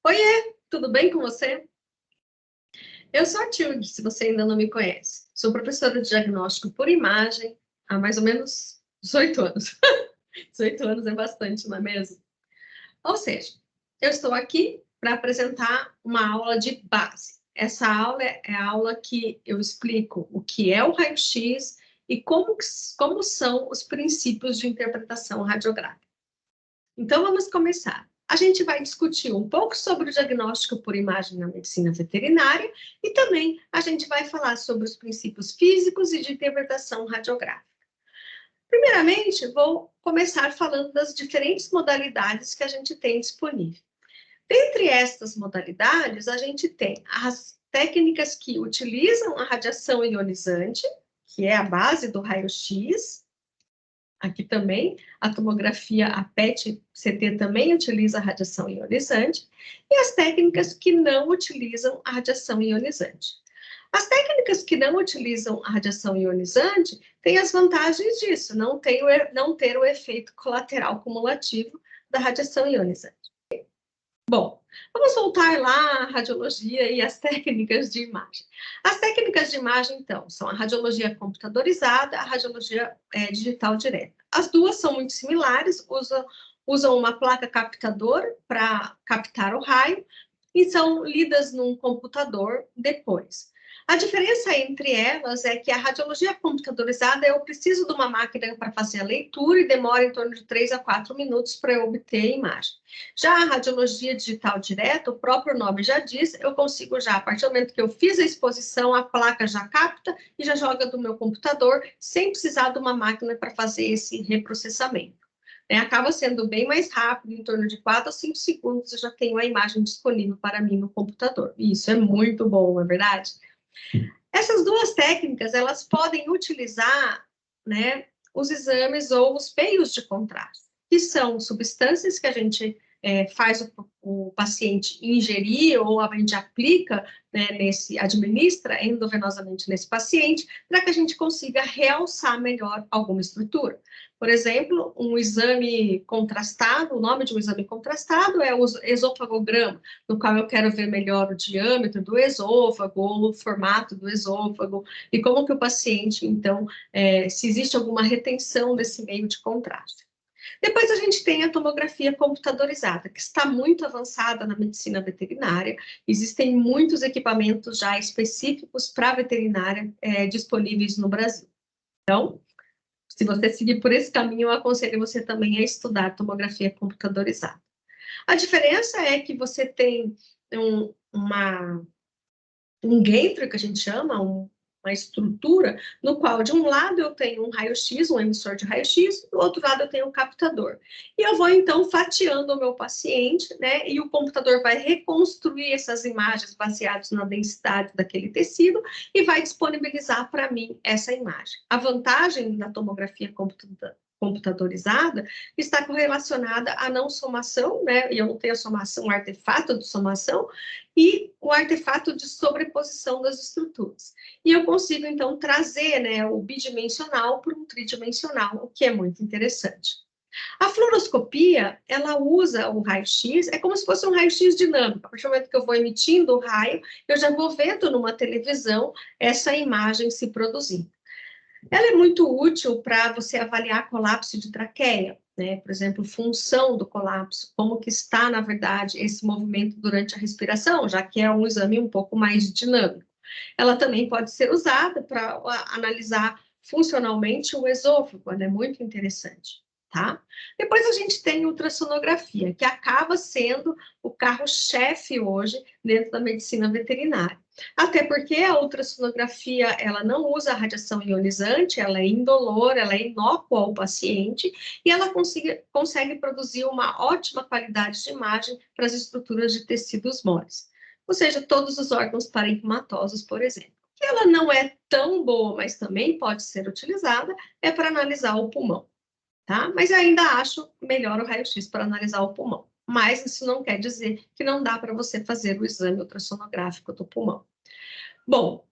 Oiê, tudo bem com você? Eu sou a Tilde, se você ainda não me conhece. Sou professora de diagnóstico por imagem há mais ou menos 18 anos. 18 anos é bastante, não é mesmo? Ou seja, eu estou aqui para apresentar uma aula de base. Essa aula é a aula que eu explico o que é o raio-x e como são os princípios de interpretação radiográfica. Então, vamos começar. A gente vai discutir um pouco sobre o diagnóstico por imagem na medicina veterinária e também a gente vai falar sobre os princípios físicos e de interpretação radiográfica. Primeiramente, vou começar falando das diferentes modalidades que a gente tem disponível. Dentre estas modalidades, a gente tem as técnicas que utilizam a radiação ionizante, que é a base do raio-x. Aqui também, a tomografia, a PET-CT também utiliza a radiação ionizante, e as técnicas que não utilizam a radiação ionizante. As técnicas que não utilizam a radiação ionizante têm as vantagens disso, não ter o efeito colateral cumulativo da radiação ionizante. Bom, vamos voltar lá à radiologia e às técnicas de imagem. As técnicas de imagem, então, são a radiologia computadorizada, a radiologia digital direta. As duas são muito similares, usam uma placa captadora para captar o raio e são lidas num computador depois. A diferença entre elas é que a radiologia computadorizada, eu preciso de uma máquina para fazer a leitura e demora em torno de 3 a 4 minutos para eu obter a imagem. Já a radiologia digital direta, o próprio nome já diz, eu consigo já, a partir do momento que eu fiz a exposição, a placa já capta e já joga do meu computador, sem precisar de uma máquina para fazer esse reprocessamento. Acaba sendo bem mais rápido, em torno de 4 a 5 segundos eu já tenho a imagem disponível para mim no computador. E isso é muito bom, não é verdade? Essas duas técnicas, elas podem utilizar, né, os exames ou os meios de contraste, que são substâncias que a gente faz o paciente ingerir ou a gente aplica, né, administra endovenosamente nesse paciente, para que a gente consiga realçar melhor alguma estrutura. Por exemplo, um exame contrastado, o nome de um exame contrastado é o esofagograma, no qual eu quero ver melhor o diâmetro do esôfago, ou o formato do esôfago, e como que o paciente, então, se existe alguma retenção desse meio de contraste. Depois a gente tem a tomografia computadorizada, que está muito avançada na medicina veterinária. Existem muitos equipamentos já específicos para a veterinária disponíveis no Brasil. Então, se você seguir por esse caminho, eu aconselho você também a estudar tomografia computadorizada. A diferença é que você tem um gantry, que a gente chama, uma estrutura, no qual, de um lado, eu tenho um raio-x, um emissor de raio-x, do outro lado, eu tenho um captador. E eu vou, então, fatiando o meu paciente, né, e o computador vai reconstruir essas imagens baseadas na densidade daquele tecido e vai disponibilizar para mim essa imagem. A vantagem da tomografia computadorizada está correlacionada à não somação, né, e eu não tenho a somação, o artefato de somação, e o artefato de sobreposição das estruturas. E eu consigo, então, trazer, né, o bidimensional para um tridimensional, o que é muito interessante. A fluoroscopia, ela usa o raio-x, é como se fosse um raio-x dinâmico. A partir do momento que eu vou emitindo o raio, eu já vou vendo numa televisão essa imagem se produzindo. Ela é muito útil para você avaliar colapso de traqueia, né? Por exemplo, função do colapso, como que está, na verdade, esse movimento durante a respiração, já que é um exame um pouco mais dinâmico. Ela também pode ser usada para analisar funcionalmente o esôfago, ela é muito interessante, tá? Depois a gente tem ultrassonografia, que acaba sendo o carro-chefe hoje dentro da medicina veterinária. Até porque a ultrassonografia, ela não usa radiação ionizante, ela é indolor, ela é inócua ao paciente, e ela consegue produzir uma ótima qualidade de imagem para as estruturas de tecidos moles. Ou seja, todos os órgãos parenquimatosos, por exemplo. Que ela não é tão boa, mas também pode ser utilizada, é para analisar o pulmão, tá? Mas eu ainda acho melhor o raio-x para analisar o pulmão. Mas isso não quer dizer que não dá para você fazer o exame ultrassonográfico do pulmão. Bom,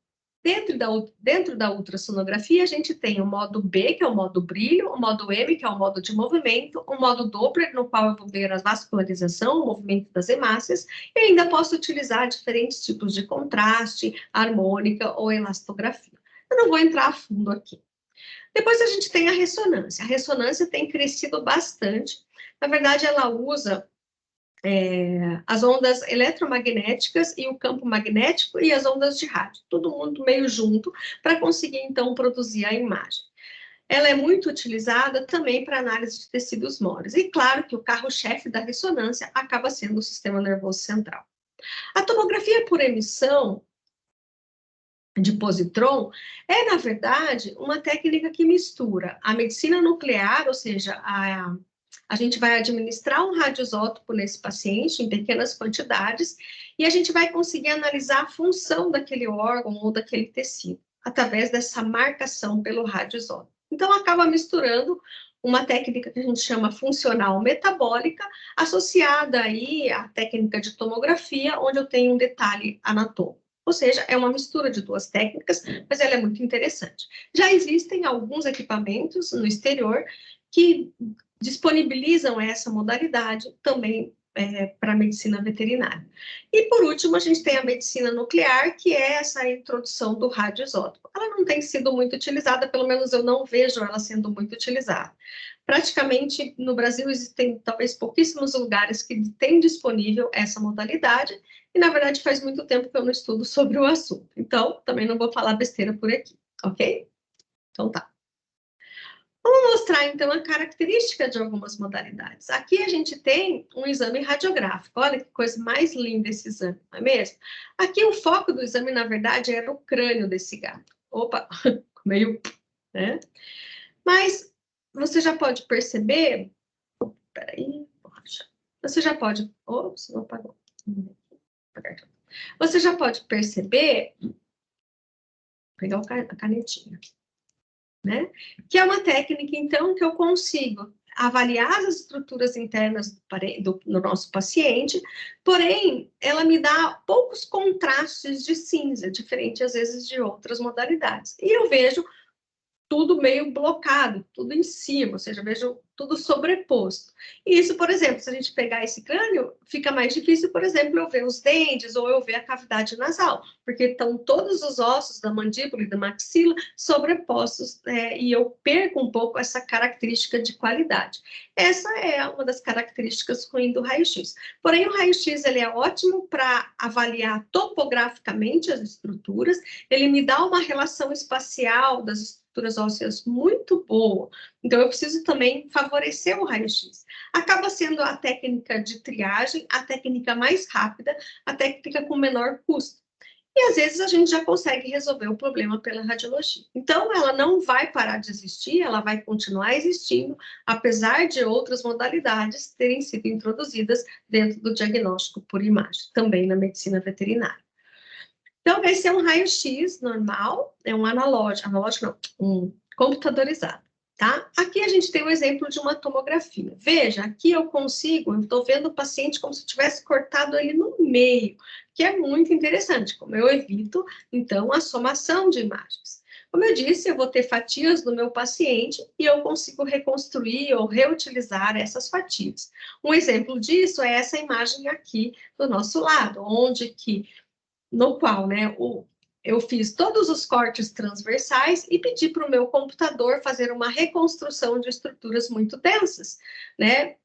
Dentro da ultrassonografia, a gente tem o modo B, que é o modo brilho, o modo M, que é o modo de movimento, o modo Doppler, no qual eu vou ver a vascularização, o movimento das hemácias, e ainda posso utilizar diferentes tipos de contraste, harmônica ou elastografia. Eu não vou entrar a fundo aqui. Depois a gente tem a ressonância. A ressonância tem crescido bastante. Na verdade, ela usa as ondas eletromagnéticas e o campo magnético e as ondas de rádio, todo mundo meio junto, para conseguir, então, produzir a imagem. Ela é muito utilizada também para análise de tecidos moles. E claro que o carro-chefe da ressonância acaba sendo o sistema nervoso central. A tomografia por emissão de positron é, na verdade, uma técnica que mistura a medicina nuclear, ou seja, a gente vai administrar um radioisótopo nesse paciente em pequenas quantidades e a gente vai conseguir analisar a função daquele órgão ou daquele tecido através dessa marcação pelo radioisótopo. Então, acaba misturando uma técnica que a gente chama funcional metabólica, associada aí à técnica de tomografia, onde eu tenho um detalhe anatômico. Ou seja, é uma mistura de duas técnicas, mas ela é muito interessante. Já existem alguns equipamentos no exterior que disponibilizam essa modalidade também para a medicina veterinária. E, por último, a gente tem a medicina nuclear, que é essa introdução do radioisótopo. Ela não tem sido muito utilizada, pelo menos eu não vejo ela sendo muito utilizada. Praticamente, no Brasil, existem talvez pouquíssimos lugares que têm disponível essa modalidade, e, na verdade, faz muito tempo que eu não estudo sobre o assunto. Então, também não vou falar besteira por aqui, ok? Então, tá. Vamos mostrar, então, a característica de algumas modalidades. Aqui a gente tem um exame radiográfico. Olha que coisa mais linda esse exame, não é mesmo? Aqui o foco do exame, na verdade, era o crânio desse gato. Opa, meio... né? Mas você já pode perceber... Peraí, poxa. Você já pode... Ops, não apagou. Você já pode perceber... Vou pegar a canetinha aqui. Né? Que é uma técnica, então, que eu consigo avaliar as estruturas internas do nosso paciente, porém, ela me dá poucos contrastes de cinza, diferente, às vezes, de outras modalidades. E eu vejo tudo meio blocado, tudo em cima, ou seja, vejo tudo sobreposto. E isso, por exemplo, se a gente pegar esse crânio, fica mais difícil, por exemplo, eu ver os dentes ou eu ver a cavidade nasal, porque estão todos os ossos da mandíbula e da maxila sobrepostos, e eu perco um pouco essa característica de qualidade. Essa é uma das características ruins do raio-x. Porém, o raio-x ele é ótimo para avaliar topograficamente as estruturas, ele me dá uma relação espacial das estruturas ósseas muito boa. Então, eu preciso também favorecer o raio-x. Acaba sendo a técnica de triagem, a técnica mais rápida, a técnica com menor custo. E, às vezes, a gente já consegue resolver o problema pela radiologia. Então, ela não vai parar de existir, ela vai continuar existindo, apesar de outras modalidades terem sido introduzidas dentro do diagnóstico por imagem, também na medicina veterinária. Então, esse é um raio-x normal, é um analógico não, um computadorizado, tá? Aqui a gente tem um exemplo de uma tomografia. Veja, aqui eu estou vendo o paciente como se eu tivesse cortado ele no meio, que é muito interessante, como eu evito, então, a somação de imagens. Como eu disse, eu vou ter fatias do meu paciente e eu consigo reconstruir ou reutilizar essas fatias. Um exemplo disso é essa imagem aqui do nosso lado, onde que no qual, né, eu fiz todos os cortes transversais e pedi para o meu computador fazer uma reconstrução de estruturas muito densas, né,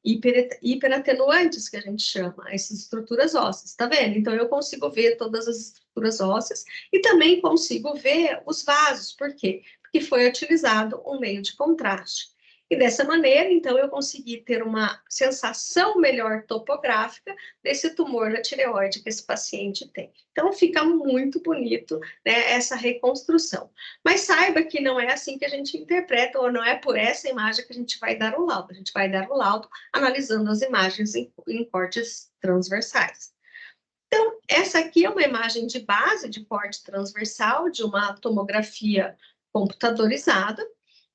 hiperatenuantes, que a gente chama, essas estruturas ósseas, tá vendo? Então, eu consigo ver todas as estruturas ósseas e também consigo ver os vasos, por quê? Porque foi utilizado um meio de contraste. E dessa maneira, então, eu consegui ter uma sensação melhor topográfica desse tumor na tireoide que esse paciente tem. Então, fica muito bonito, né, essa reconstrução. Mas saiba que não é assim que a gente interpreta, ou não é por essa imagem que a gente vai dar o laudo. A gente vai dar o laudo analisando as imagens em cortes transversais. Então, essa aqui é uma imagem de base de corte transversal de uma tomografia computadorizada,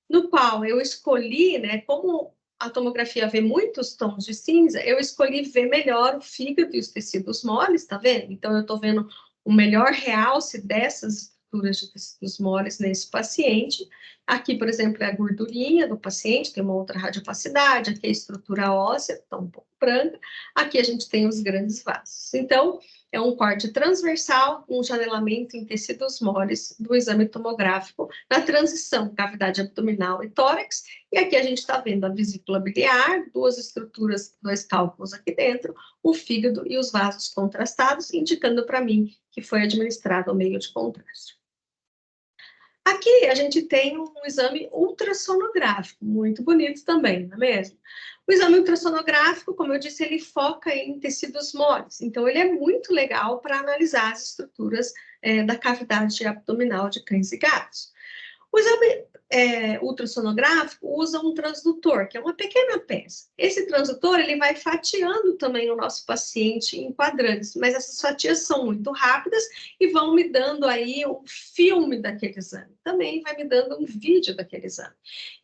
no qual eu escolhi, né, como a tomografia vê muitos tons de cinza, eu escolhi ver melhor o fígado e os tecidos moles, tá vendo? Então, eu tô vendo o melhor realce dessas estruturas de tecidos moles nesse paciente. Aqui, por exemplo, é a gordurinha do paciente, tem uma outra radiopacidade, aqui é a estrutura óssea, está um pouco branca, aqui a gente tem os grandes vasos. Então, é um corte transversal, um janelamento em tecidos moles do exame tomográfico na transição cavidade abdominal e tórax, e aqui a gente está vendo a vesícula biliar, duas estruturas, dois cálculos aqui dentro, o fígado e os vasos contrastados, indicando para mim que foi administrado o meio de contraste. Aqui a gente tem um exame ultrassonográfico, muito bonito também, não é mesmo? O exame ultrassonográfico, como eu disse, ele foca em tecidos moles, então ele é muito legal para analisar as estruturas da cavidade abdominal de cães e gatos. O exame ultrassonográfico usa um transdutor, que é uma pequena peça. Esse transdutor ele vai fatiando também o nosso paciente em quadrantes, mas essas fatias são muito rápidas e vão me dando aí um filme daquele exame. Também vai me dando um vídeo daquele exame.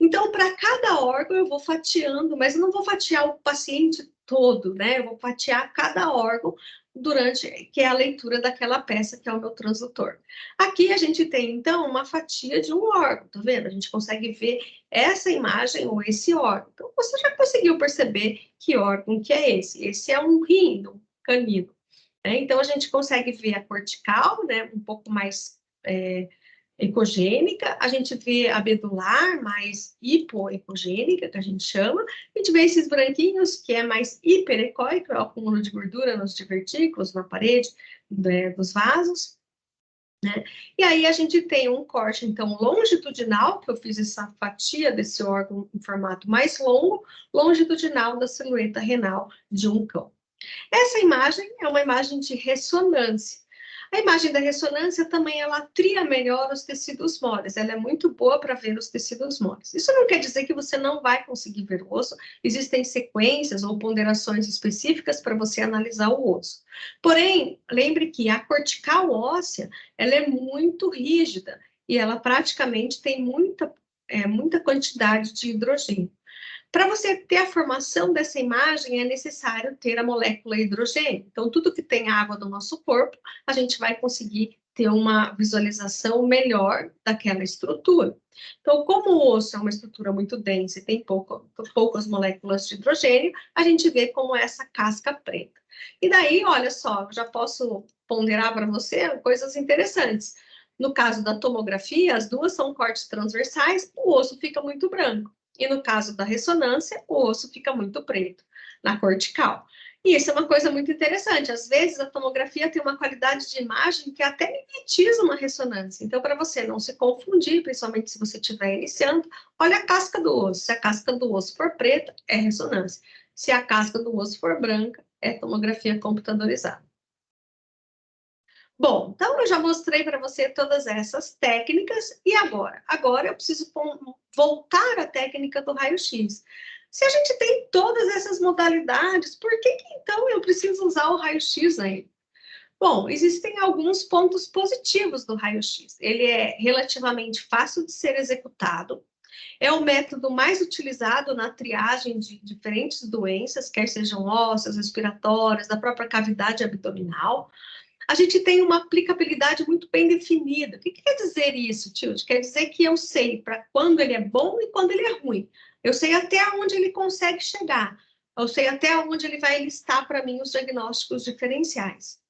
Então, para cada órgão eu vou fatiando, mas eu não vou fatiar o paciente todo, né? Eu vou fatiar cada órgão durante, que é a leitura daquela peça que é o meu transdutor. Aqui a gente tem, então, uma fatia de um órgão, tá vendo? A gente consegue ver essa imagem ou esse órgão. Então, você já conseguiu perceber que órgão que é esse? Esse é um rim, um canino. Né? Então, a gente consegue ver a cortical, né, um pouco mais ecogênica, a gente vê a medular mais hipoecogênica, que a gente chama, a gente vê esses branquinhos, que é mais hiperecóico, é o acúmulo de gordura nos divertículos, na parede dos vasos, né? E aí a gente tem um corte, então, longitudinal, que eu fiz essa fatia desse órgão em formato mais longo, longitudinal da silhueta renal de um cão. Essa imagem é uma imagem de ressonância. A imagem da ressonância também, ela tria melhor os tecidos moles, ela é muito boa para ver os tecidos moles. Isso não quer dizer que você não vai conseguir ver o osso, existem sequências ou ponderações específicas para você analisar o osso. Porém, lembre que a cortical óssea, ela é muito rígida e ela praticamente tem muita quantidade de hidrogênio. Para você ter a formação dessa imagem, é necessário ter a molécula hidrogênio. Então, tudo que tem água no nosso corpo, a gente vai conseguir ter uma visualização melhor daquela estrutura. Então, como o osso é uma estrutura muito densa e tem poucas moléculas de hidrogênio, a gente vê como essa casca preta. E daí, olha só, eu já posso ponderar para você coisas interessantes. No caso da tomografia, as duas são cortes transversais, o osso fica muito branco. E no caso da ressonância, o osso fica muito preto, na cortical. E isso é uma coisa muito interessante. Às vezes, a tomografia tem uma qualidade de imagem que até mimetiza uma ressonância. Então, para você não se confundir, principalmente se você estiver iniciando, olha a casca do osso. Se a casca do osso for preta, é ressonância. Se a casca do osso for branca, é tomografia computadorizada. Bom, então eu já mostrei para você todas essas técnicas, e agora? Agora eu preciso voltar à técnica do raio-x. Se a gente tem todas essas modalidades, por que então eu preciso usar o raio-x aí? Bom, existem alguns pontos positivos do raio-x. Ele é relativamente fácil de ser executado, é o método mais utilizado na triagem de diferentes doenças, quer sejam ósseas, respiratórias, da própria cavidade abdominal. A gente tem uma aplicabilidade muito bem definida. O que quer dizer isso, tio? Quer dizer que eu sei para quando ele é bom e quando ele é ruim. Eu sei até onde ele consegue chegar. Eu sei até onde ele vai listar para mim os diagnósticos diferenciais.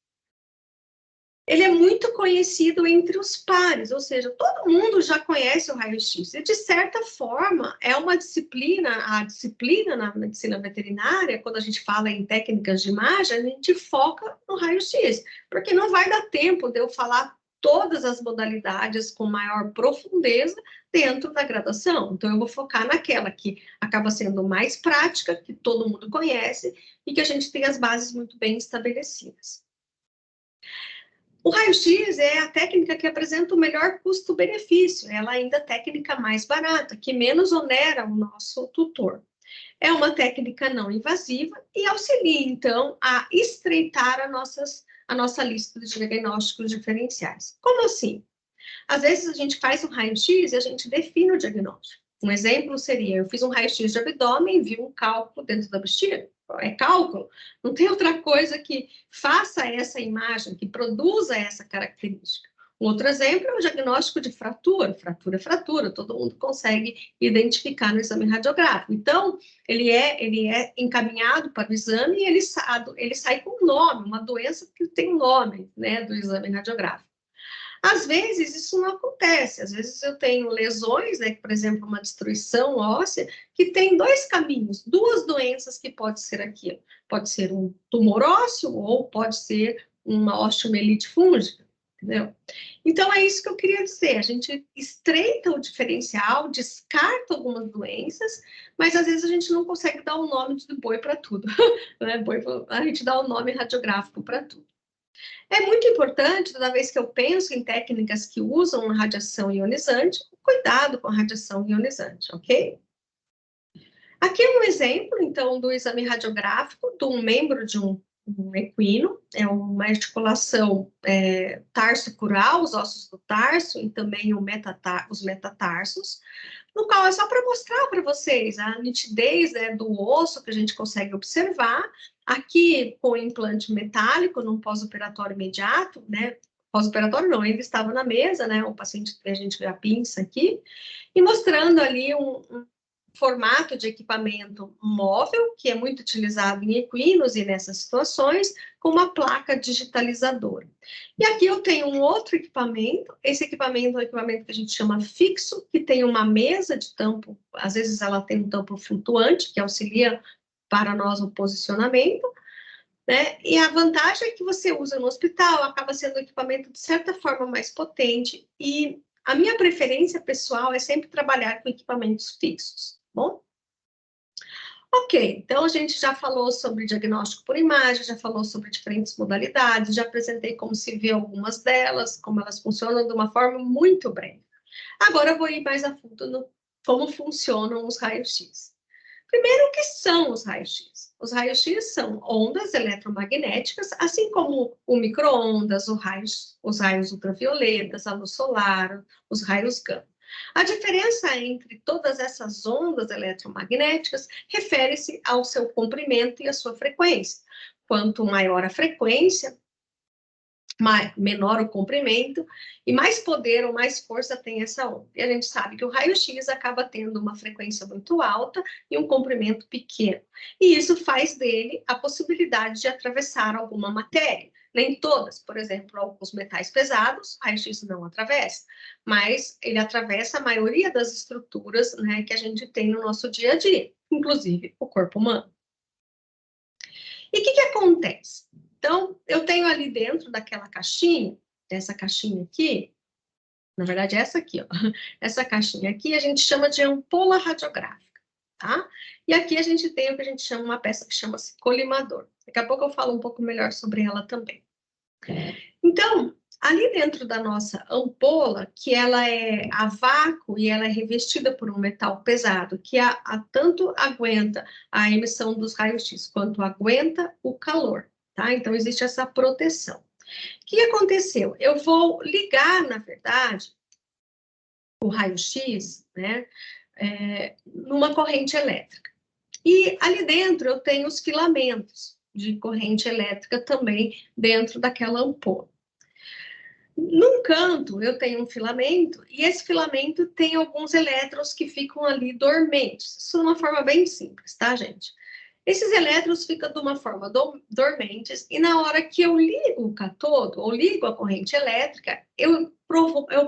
Ele é muito conhecido entre os pares, ou seja, todo mundo já conhece o raio-x. E, de certa forma, é uma disciplina, a disciplina na medicina veterinária, quando a gente fala em técnicas de imagem, a gente foca no raio-x, porque não vai dar tempo de eu falar todas as modalidades com maior profundeza dentro da graduação. Então, eu vou focar naquela que acaba sendo mais prática, que todo mundo conhece, e que a gente tem as bases muito bem estabelecidas. O raio-x é a técnica que apresenta o melhor custo-benefício, ela ainda é a técnica mais barata, que menos onera o nosso tutor. É uma técnica não invasiva e auxilia, então, a estreitar a nossa lista de diagnósticos diferenciais. Como assim? Às vezes a gente faz um raio-x e a gente define o diagnóstico. Um exemplo seria, eu fiz um raio-x de abdômen e vi um cálculo dentro da bexiga. É cálculo, não tem outra coisa que faça essa imagem, que produza essa característica. Um outro exemplo é o diagnóstico de fratura. Fratura é fratura, todo mundo consegue identificar no exame radiográfico. Então, ele é encaminhado para o exame e ele sai com um nome, uma doença que tem um nome, né, do exame radiográfico. Às vezes, isso não acontece. Às vezes, eu tenho lesões, né, por exemplo, uma destruição óssea, que tem dois caminhos, duas doenças que pode ser aquilo. Pode ser um tumor ósseo ou pode ser uma osteomielite fúngica, entendeu? Então, é isso que eu queria dizer. A gente estreita o diferencial, descarta algumas doenças, mas às vezes a gente não consegue dar um nome de boi para tudo. Né? A gente dá um nome radiográfico para tudo. É muito importante, toda vez que eu penso em técnicas que usam radiação ionizante, cuidado com a radiação ionizante, ok? Aqui é um exemplo, então, do exame radiográfico de um membro de um equino, é uma articulação tarso-cural, os ossos do tarso e também os metatarsos, no qual é só para mostrar para vocês a nitidez, né, do osso que a gente consegue observar, aqui com implante metálico, num pós-operatório imediato, né, pós-operatório não, ainda estava na mesa, né, o paciente, a gente vê a pinça aqui, e mostrando ali um formato de equipamento móvel, que é muito utilizado em equinos e nessas situações, com uma placa digitalizadora. E aqui eu tenho um outro equipamento, esse equipamento é um equipamento que a gente chama fixo, que tem uma mesa de tampo, às vezes ela tem um tampo flutuante, que auxilia para nós o posicionamento, né? E a vantagem é que você usa no hospital, acaba sendo um equipamento de certa forma mais potente, e a minha preferência pessoal é sempre trabalhar com equipamentos fixos, bom? Ok, então a gente já falou sobre diagnóstico por imagem, já falou sobre diferentes modalidades, já apresentei como se vê algumas delas, como elas funcionam de uma forma muito breve. Agora eu vou ir mais a fundo no como funcionam os raios-x. Primeiro, o que são os raios-x? Os raios-x são ondas eletromagnéticas, assim como o micro-ondas, os raios ultravioletas, a luz solar, os raios gama. A diferença entre todas essas ondas eletromagnéticas refere-se ao seu comprimento e à sua frequência. Quanto maior a frequência, menor o comprimento, e mais poder ou mais força tem essa onda. E a gente sabe que o raio-x acaba tendo uma frequência muito alta e um comprimento pequeno. E isso faz dele a possibilidade de atravessar alguma matéria. Nem todas, por exemplo, alguns metais pesados, o raio-x não atravessa, mas ele atravessa a maioria das estruturas, né, que a gente tem no nosso dia a dia, inclusive o corpo humano. E o que acontece? Então, eu tenho ali dentro daquela caixinha, dessa caixinha aqui, na verdade, essa aqui, ó, essa caixinha aqui a gente chama de ampola radiográfica, tá? E aqui a gente tem o que a gente chama uma peça que chama-se colimador. Daqui a pouco eu falo um pouco melhor sobre ela também. Então, ali dentro da nossa ampola, que ela é a vácuo e ela é revestida por um metal pesado, que tanto aguenta a emissão dos raios-x, quanto aguenta o calor, tá? Então, existe essa proteção. O que aconteceu? Eu vou ligar, na verdade, o raio-x, né, numa corrente elétrica. E ali dentro eu tenho os filamentos de corrente elétrica também dentro daquela ampola. Num canto, eu tenho um filamento, e esse filamento tem alguns elétrons que ficam ali dormentes. Isso de uma forma bem simples, tá, gente? Esses elétrons ficam de uma forma dormentes, e na hora que eu ligo o cátodo, ou ligo a corrente elétrica, eu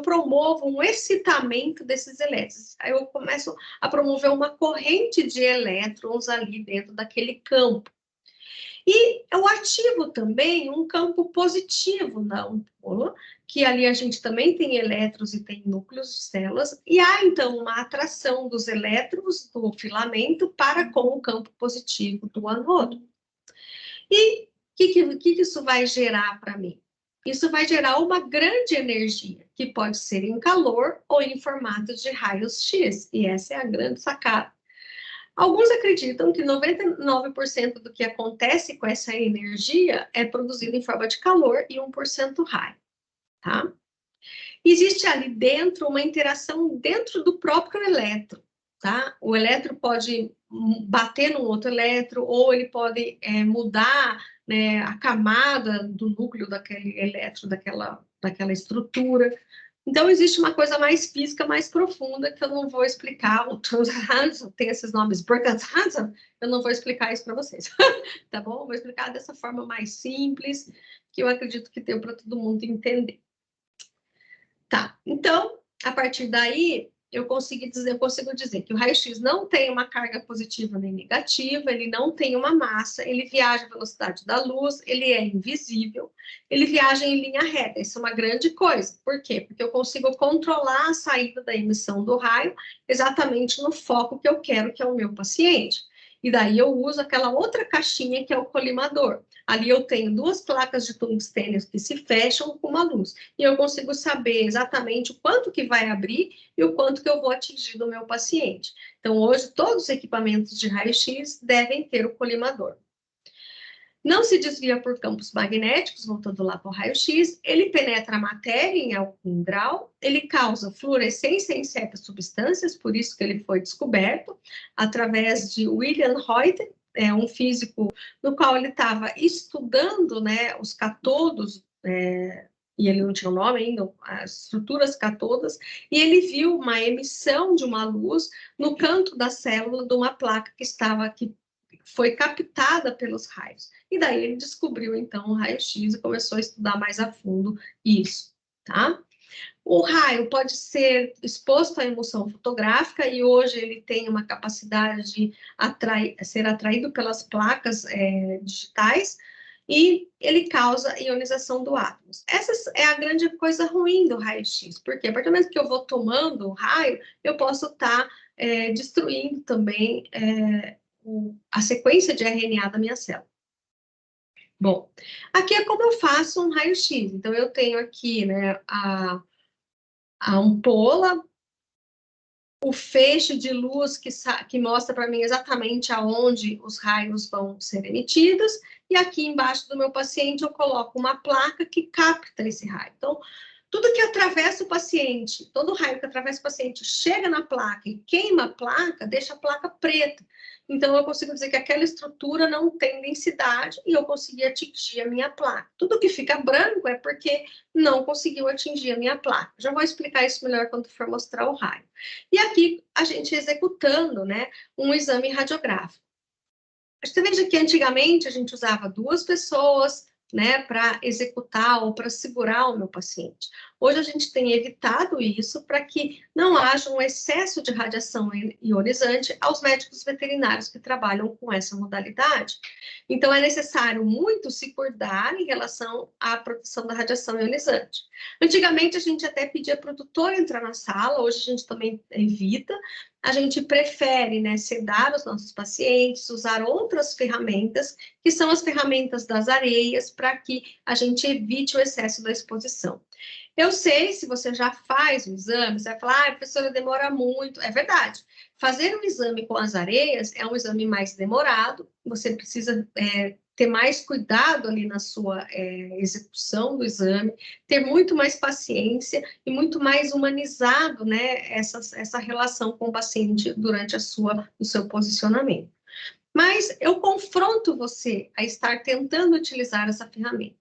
promovo um excitamento desses elétrons. Aí eu começo a promover uma corrente de elétrons ali dentro daquele campo. E eu ativo também um campo positivo na ampola, que ali a gente também tem elétrons e tem núcleos de células, e há então uma atração dos elétrons do filamento para com o campo positivo do anodo. E o que isso vai gerar para mim? Isso vai gerar uma grande energia, que pode ser em calor ou em formato de raios X, e essa é a grande sacada. Alguns acreditam que 99% do que acontece com essa energia é produzido em forma de calor e 1% raio, tá? Existe ali dentro uma interação dentro do próprio elétron, tá? O elétron pode bater num outro elétron, ou ele pode mudar né, a camada do núcleo daquele elétron, daquela estrutura. Então, existe uma coisa mais física, mais profunda, que eu não vou explicar. O Transhansen tem esses nomes, Burgers-Hansen, eu não vou explicar isso para vocês, tá bom? Vou explicar dessa forma mais simples, que eu acredito que deu para todo mundo entender. Tá, então, a partir daí, eu consigo dizer que o raio-x não tem uma carga positiva nem negativa, ele não tem uma massa, ele viaja à velocidade da luz, ele é invisível, ele viaja em linha reta. Isso é uma grande coisa. Por quê? Porque eu consigo controlar a saída da emissão do raio exatamente no foco que eu quero, que é o meu paciente. E daí eu uso aquela outra caixinha que é o colimador. Ali eu tenho duas placas de tungstênio que se fecham com uma luz. E eu consigo saber exatamente o quanto que vai abrir e o quanto que eu vou atingir do meu paciente. Então, hoje, todos os equipamentos de raio-x devem ter o colimador. Não se desvia por campos magnéticos, voltando lá para o raio-x, ele penetra a matéria em algum grau, ele causa fluorescência em certas substâncias, por isso que ele foi descoberto, através de William Reuter, um físico no qual ele estava estudando, né, os catodos, e ele não tinha o nome ainda, as estruturas catodas, e ele viu uma emissão de uma luz no canto da célula de uma placa que estava aqui, foi captada pelos raios. E daí ele descobriu, então, o raio-x e começou a estudar mais a fundo isso, tá? O raio pode ser exposto à emissão fotográfica e hoje ele tem uma capacidade de ser atraído pelas placas digitais e ele causa ionização do átomo. Essa é a grande coisa ruim do raio-x, porque a partir do momento que eu vou tomando o raio, eu posso estar destruindo também a sequência de RNA da minha célula. Bom, aqui é como eu faço um raio-x. Então, eu tenho aqui, né, a ampola, o feixe de luz que mostra para mim exatamente aonde os raios vão ser emitidos, e aqui embaixo do meu paciente eu coloco uma placa que capta esse raio. Então, tudo que atravessa o paciente, todo raio que atravessa o paciente chega na placa e queima a placa, deixa a placa preta. Então, eu consigo dizer que aquela estrutura não tem densidade e eu consegui atingir a minha placa. Tudo que fica branco é porque não conseguiu atingir a minha placa. Já vou explicar isso melhor quando for mostrar o raio. E aqui, a gente executando, né, um exame radiográfico. Você veja que antigamente a gente usava 2 pessoas, né, para executar ou para segurar o meu paciente. Hoje a gente tem evitado isso para que não haja um excesso de radiação ionizante aos médicos veterinários que trabalham com essa modalidade. Então, é necessário muito se cuidar em relação à proteção da radiação ionizante. Antigamente, a gente até pedia para o tutor entrar na sala, hoje a gente também evita. A gente prefere, né, sedar os nossos pacientes, usar outras ferramentas, que são as ferramentas das areias, para que a gente evite o excesso da exposição. Eu sei, se você já faz o exame, você vai falar, professora, demora muito. É verdade. Fazer um exame com as areias é um exame mais demorado, você precisa ter mais cuidado ali na sua execução do exame, ter muito mais paciência e muito mais humanizado, né, essa relação com o paciente durante o seu posicionamento. Mas eu confronto você a estar tentando utilizar essa ferramenta.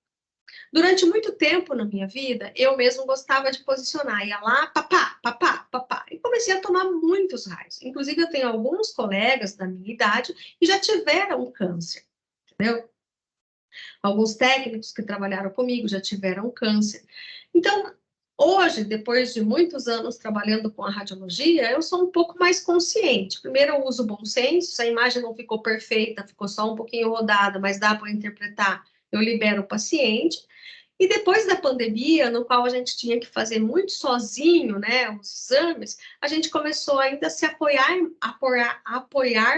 Durante muito tempo na minha vida, eu mesmo gostava de posicionar, ia lá, papá, papá, papá, e comecei a tomar muitos raios. Inclusive, eu tenho alguns colegas da minha idade que já tiveram câncer, entendeu? Alguns técnicos que trabalharam comigo já tiveram câncer. Então, hoje, depois de muitos anos trabalhando com a radiologia, eu sou um pouco mais consciente. Primeiro, eu uso bom senso, se a imagem não ficou perfeita, ficou só um pouquinho rodada, mas dá para interpretar, eu libero o paciente. E depois da pandemia, no qual a gente tinha que fazer muito sozinho, né, os exames, a gente começou ainda a se apoiar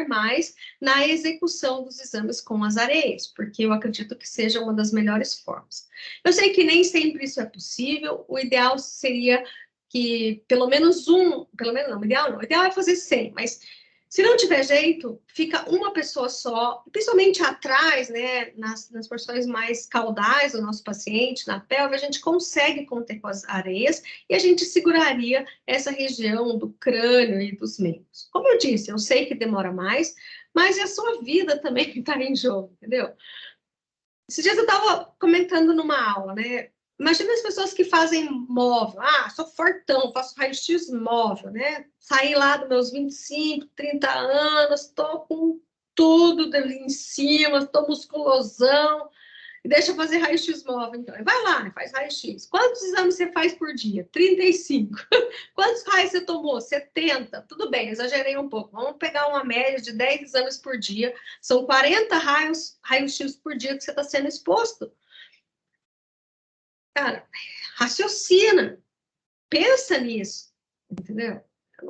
mais na execução dos exames com as areias, porque eu acredito que seja uma das melhores formas. Eu sei que nem sempre isso é possível, o ideal seria que pelo menos não, o ideal é fazer 100, mas se não tiver jeito, fica uma pessoa só, principalmente atrás, né, nas porções mais caudais do nosso paciente, na pelve, a gente consegue conter com as areias e a gente seguraria essa região do crânio e dos membros. Como eu disse, eu sei que demora mais, mas a sua vida também está em jogo, entendeu? Esses dias eu estava comentando numa aula, né? Imagina as pessoas que fazem móvel. Ah, sou fortão, faço raio-x móvel, né? Saí lá dos meus 25, 30 anos, estou com tudo dali em cima, estou musculosão. Deixa eu fazer raio-x móvel, então. Vai lá, faz raio-x. Quantos exames você faz por dia? 35. Quantos raios você tomou? 70. Tudo bem, exagerei um pouco. Vamos pegar uma média de 10 exames por dia. São 40 raios-x por dia que você está sendo exposto. Cara, raciocina. Pensa nisso. Entendeu?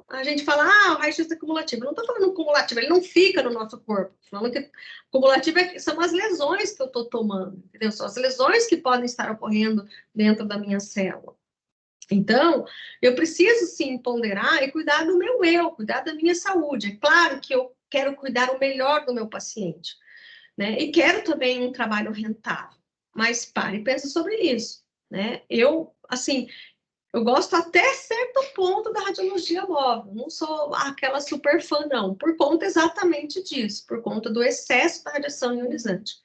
A gente fala, o raio-x é cumulativo. Eu não estou falando cumulativo, ele não fica no nosso corpo. Estou falando que cumulativo são as lesões que eu estou tomando, entendeu? São as lesões que podem estar ocorrendo dentro da minha célula. Então, eu preciso sim ponderar e cuidar do meu eu, cuidar da minha saúde. É claro que eu quero cuidar o melhor do meu paciente, né? E quero também um trabalho rentável. Mas pare e pense sobre isso, né? Assim, eu gosto até certo ponto da radiologia móvel, não sou aquela super fã, não, por conta exatamente disso, por conta do excesso da radiação ionizante.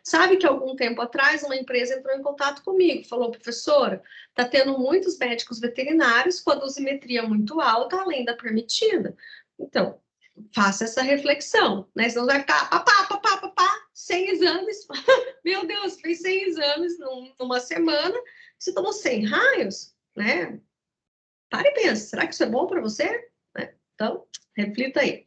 Sabe que algum tempo atrás uma empresa entrou em contato comigo, falou, professora, está tendo muitos médicos veterinários com a dosimetria muito alta, além da permitida. Então, faça essa reflexão, né? Senão vai ficar papá, 100 exames. Meu Deus, fez 100 exames numa semana, você tomou 100 raios, né? Pare e pense, será que isso é bom para você? Né? Então, reflita aí.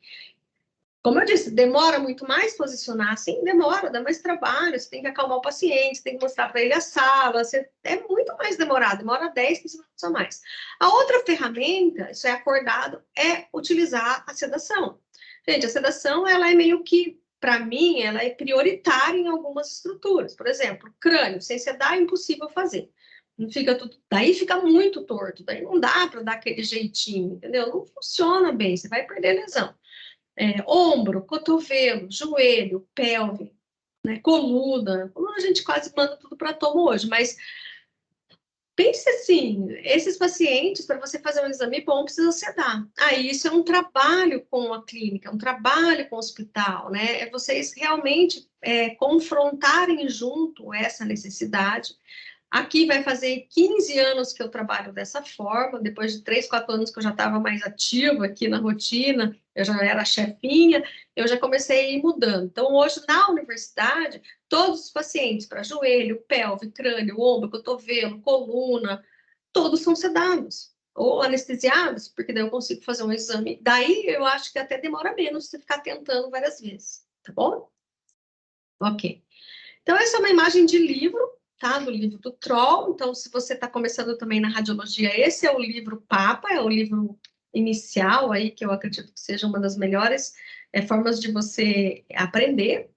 Como eu disse, demora muito mais posicionar, sim, demora, dá mais trabalho, você tem que acalmar o paciente, você tem que mostrar para ele a sala, é muito mais demorado, demora 10, 15 minutos a mais. A outra ferramenta, isso é acordado, é utilizar a sedação. Gente, a sedação, ela é meio que, para mim, ela é prioritária em algumas estruturas. Por exemplo, crânio, sem sedar é impossível fazer. Não fica tudo, daí fica muito torto, daí não dá para dar aquele jeitinho, entendeu? Não funciona bem, você vai perder lesão. Ombro, cotovelo, joelho, pelve, né, coluna. A gente quase manda tudo para tomo hoje, mas pense assim, esses pacientes, para você fazer um exame bom, precisa sedar. Aí isso é um trabalho com a clínica, um trabalho com o hospital, né? É vocês realmente confrontarem junto essa necessidade. Aqui vai fazer 15 anos que eu trabalho dessa forma, depois de 3, 4 anos que eu já estava mais ativa aqui na rotina, eu já era chefinha, eu já comecei a ir mudando. Então, hoje, na universidade, todos os pacientes para joelho, pelve, crânio, ombro, cotovelo, coluna, todos são sedados ou anestesiados, porque daí eu consigo fazer um exame. Daí, eu acho que até demora menos se ficar tentando várias vezes, tá bom? Ok. Então, essa é uma imagem de livro, tá? Do livro do Troll. Então, se você está começando também na radiologia, esse é o livro Papa, é o livro inicial aí, que eu acredito que seja uma das melhores formas de você aprender,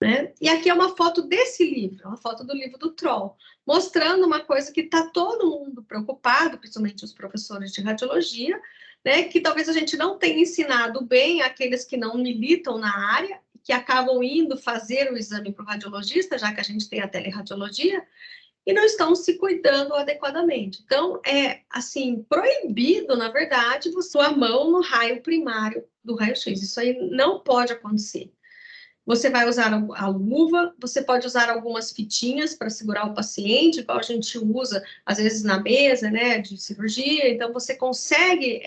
né? E aqui é uma foto desse livro, uma foto do livro do Troll, mostrando uma coisa que está todo mundo preocupado, principalmente os professores de radiologia, né? Que talvez a gente não tenha ensinado bem aqueles que não militam na área, que acabam indo fazer o exame para o radiologista, já que a gente tem a teleradiologia, e não estão se cuidando adequadamente. Então, é, assim, proibido, na verdade, você pôr a mão no raio primário do raio-x. Isso aí não pode acontecer. Você vai usar a luva, você pode usar algumas fitinhas para segurar o paciente, igual a gente usa, às vezes, na mesa, né, de cirurgia. Então, você consegue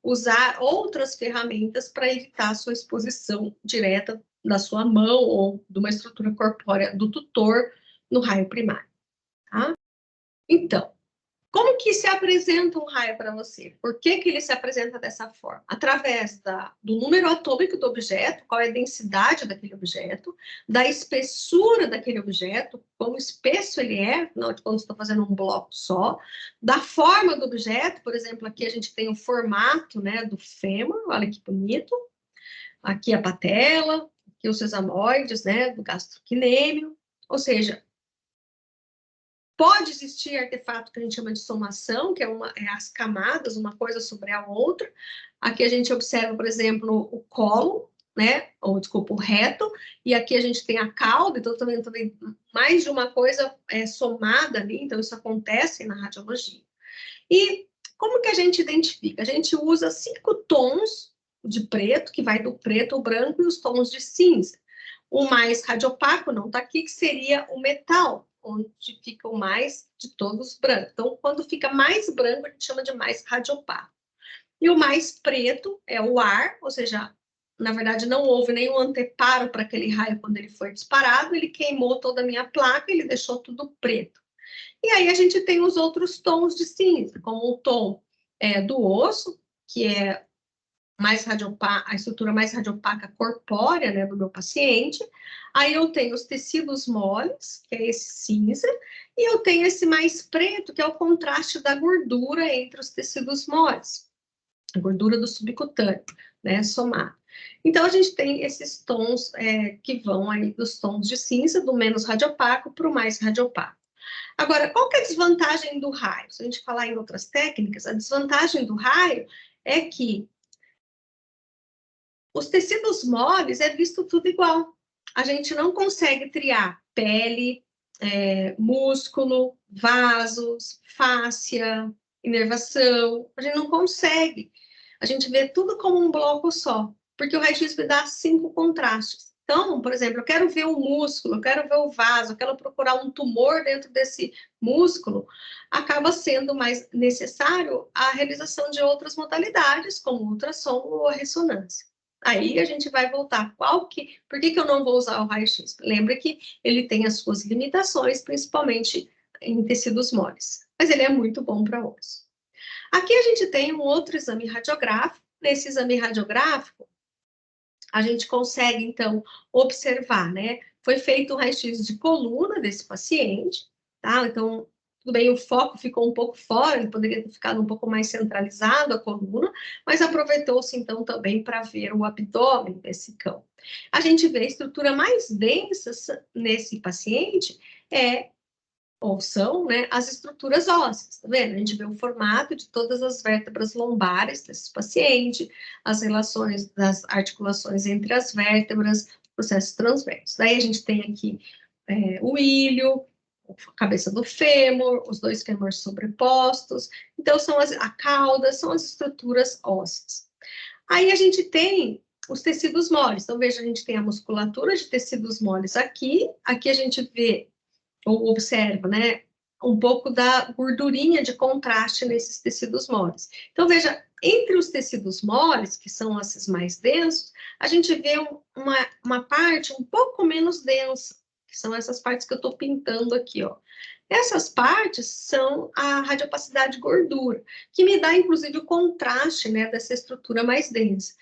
usar outras ferramentas para evitar a sua exposição direta da sua mão ou de uma estrutura corpórea do tutor no raio primário, tá? Então, como que se apresenta um raio para você? Por que que ele se apresenta dessa forma? Através do número atômico do objeto, qual é a densidade daquele objeto, da espessura daquele objeto, quão espesso ele é, afinal de contas, estou fazendo um bloco só, da forma do objeto, por exemplo, aqui a gente tem o formato, né, do fêmur, olha que bonito, aqui a patela, aqui os sesamoides, né, do gastrocnêmio, ou seja, pode existir artefato que a gente chama de somação, que é as camadas, uma coisa sobre a outra. Aqui a gente observa, por exemplo, o colo, né? Ou, desculpa, o reto. E aqui a gente tem a cauda, então também mais de uma coisa somada ali. Então, isso acontece na radiologia. E como que a gente identifica? A gente usa 5 tons de preto, que vai do preto ao branco, e os tons de cinza. O mais radiopaco não está aqui, que seria o metal, onde fica o mais de todos brancos. Então, quando fica mais branco, a gente chama de mais radiopaco. E o mais preto é o ar, ou seja, na verdade não houve nenhum anteparo para aquele raio quando ele foi disparado, ele queimou toda a minha placa, ele deixou tudo preto. E aí a gente tem os outros tons de cinza, como o tom do osso, que é mais radiopaca, a estrutura mais radiopaca corpórea, né, do meu paciente. Aí eu tenho os tecidos moles, que é esse cinza, e eu tenho esse mais preto, que é o contraste da gordura entre os tecidos moles, a gordura do subcutâneo, né, somado. Então, a gente tem esses tons que vão aí dos tons de cinza, do menos radiopaco para o mais radiopaco. Agora, qual que é a desvantagem do raio? Se a gente falar em outras técnicas, a desvantagem do raio é que os tecidos moles é visto tudo igual. A gente não consegue triar pele, músculo, vasos, fáscia, inervação. A gente não consegue. A gente vê tudo como um bloco só, porque o raio-x me dá 5 contrastes. Então, por exemplo, eu quero ver o músculo, eu quero ver o vaso, eu quero procurar um tumor dentro desse músculo, acaba sendo mais necessário a realização de outras modalidades, como ultrassom ou a ressonância. Aí a gente vai voltar. Por que eu não vou usar o raio-x? Lembra que ele tem as suas limitações, principalmente em tecidos moles, mas ele é muito bom para osso. Aqui a gente tem um outro exame radiográfico. Nesse exame radiográfico, a gente consegue, então, observar, né? Foi feito um raio-x de coluna desse paciente, tá? Então, tudo bem, o foco ficou um pouco fora, ele poderia ter ficado um pouco mais centralizado a coluna, mas aproveitou-se, então, também para ver o abdômen desse cão. A gente vê a estrutura mais densa nesse paciente ou são, né, as estruturas ósseas, tá vendo? A gente vê o formato de todas as vértebras lombares desse paciente, as relações das articulações entre as vértebras, processos transversos. Daí a gente tem aqui o ilho, a cabeça do fêmur, os dois fêmures sobrepostos, então são a cauda, são as estruturas ósseas. Aí a gente tem os tecidos moles, então veja, a gente tem a musculatura de tecidos moles aqui a gente vê ou observa, né, um pouco da gordurinha de contraste nesses tecidos moles. Então, veja, entre os tecidos moles, que são esses mais densos, a gente vê uma parte um pouco menos densa, que são essas partes que eu estou pintando aqui, ó. Essas partes são a radiopacidade de gordura, que me dá, inclusive, o contraste, né, dessa estrutura mais densa.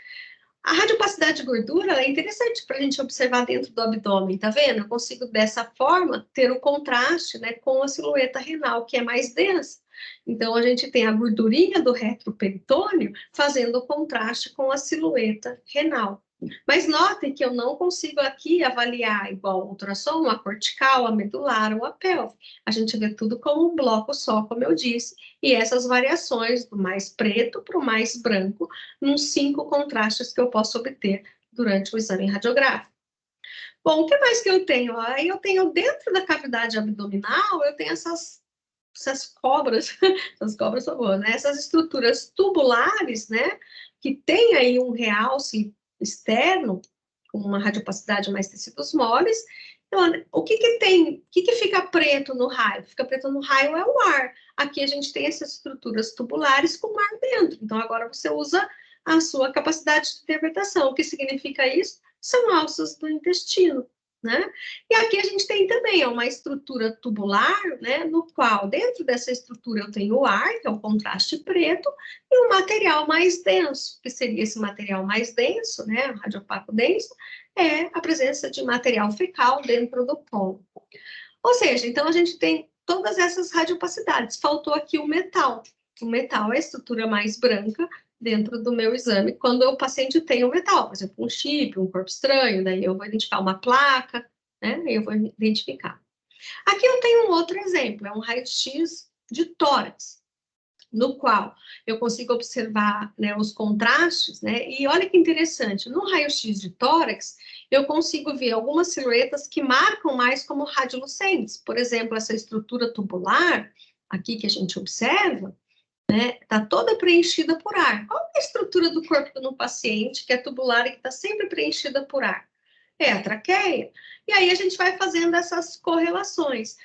A radiopacidade de gordura é interessante para a gente observar dentro do abdômen, tá vendo? Eu consigo, dessa forma, ter o contraste, né, com a silhueta renal, que é mais densa. Então, a gente tem a gordurinha do retroperitônio fazendo o contraste com a silhueta renal. Mas notem que eu não consigo aqui avaliar igual o ultrassom, a cortical, a medular ou a pelve. A gente vê tudo como um bloco só, como eu disse, e essas variações do mais preto para o mais branco, nos 5 contrastes que eu posso obter durante o exame radiográfico. Bom, o que mais que eu tenho? Aí eu tenho dentro da cavidade abdominal, eu tenho essas cobras, essas cobras são boas, né? Essas estruturas tubulares, né? Que tem aí um realce externo, com uma radiopacidade mais tecidos moles. Então, o que tem? O que fica preto no raio? O que fica preto no raio é o ar. Aqui a gente tem essas estruturas tubulares com ar dentro. Então, agora você usa a sua capacidade de interpretação. O que significa isso? São alças do intestino, né? E aqui a gente tem também uma estrutura tubular, né, no qual, dentro dessa estrutura, eu tenho o ar, que é o contraste preto, e um material mais denso, que seria esse material mais denso, né, o radiopaco denso, é a presença de material fecal dentro do polo. Ou seja, então a gente tem todas essas radiopacidades. Faltou aqui o metal. O metal é a estrutura mais branca dentro do meu exame, quando o paciente tem o metal, por exemplo, um chip, um corpo estranho, daí eu vou identificar uma placa, né? Eu vou identificar. Aqui eu tenho um outro exemplo, é um raio-x de tórax, no qual eu consigo observar, né, os contrastes, né? E olha que interessante, no raio-x de tórax, eu consigo ver algumas silhuetas que marcam mais como radiolucentes. Por exemplo, essa estrutura tubular, aqui que a gente observa, né, está toda preenchida por ar. Qual é a estrutura do corpo no paciente que é tubular e que está sempre preenchida por ar? É a traqueia. E aí a gente vai fazendo essas correlações.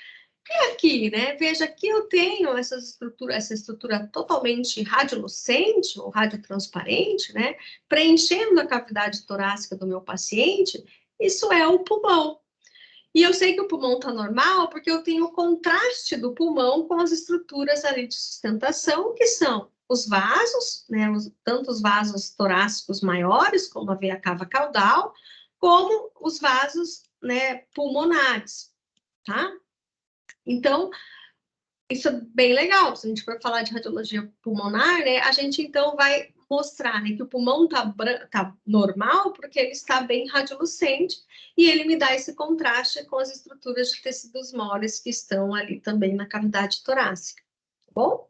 E aqui, né? Veja, aqui eu tenho essa estrutura totalmente radiolucente ou radiotransparente, né? Preenchendo a cavidade torácica do meu paciente. Isso é o pulmão. E eu sei que o pulmão está normal porque eu tenho o contraste do pulmão com as estruturas ali de sustentação, que são os vasos, né? Tanto os vasos torácicos maiores, como a veia cava caudal, como os vasos, né, pulmonares, tá? Então, isso é bem legal. Se a gente for falar de radiologia pulmonar, né, a gente então vai mostrar, né, que o pulmão tá normal porque ele está bem radiolucente e ele me dá esse contraste com as estruturas de tecidos moles que estão ali também na cavidade torácica, tá bom?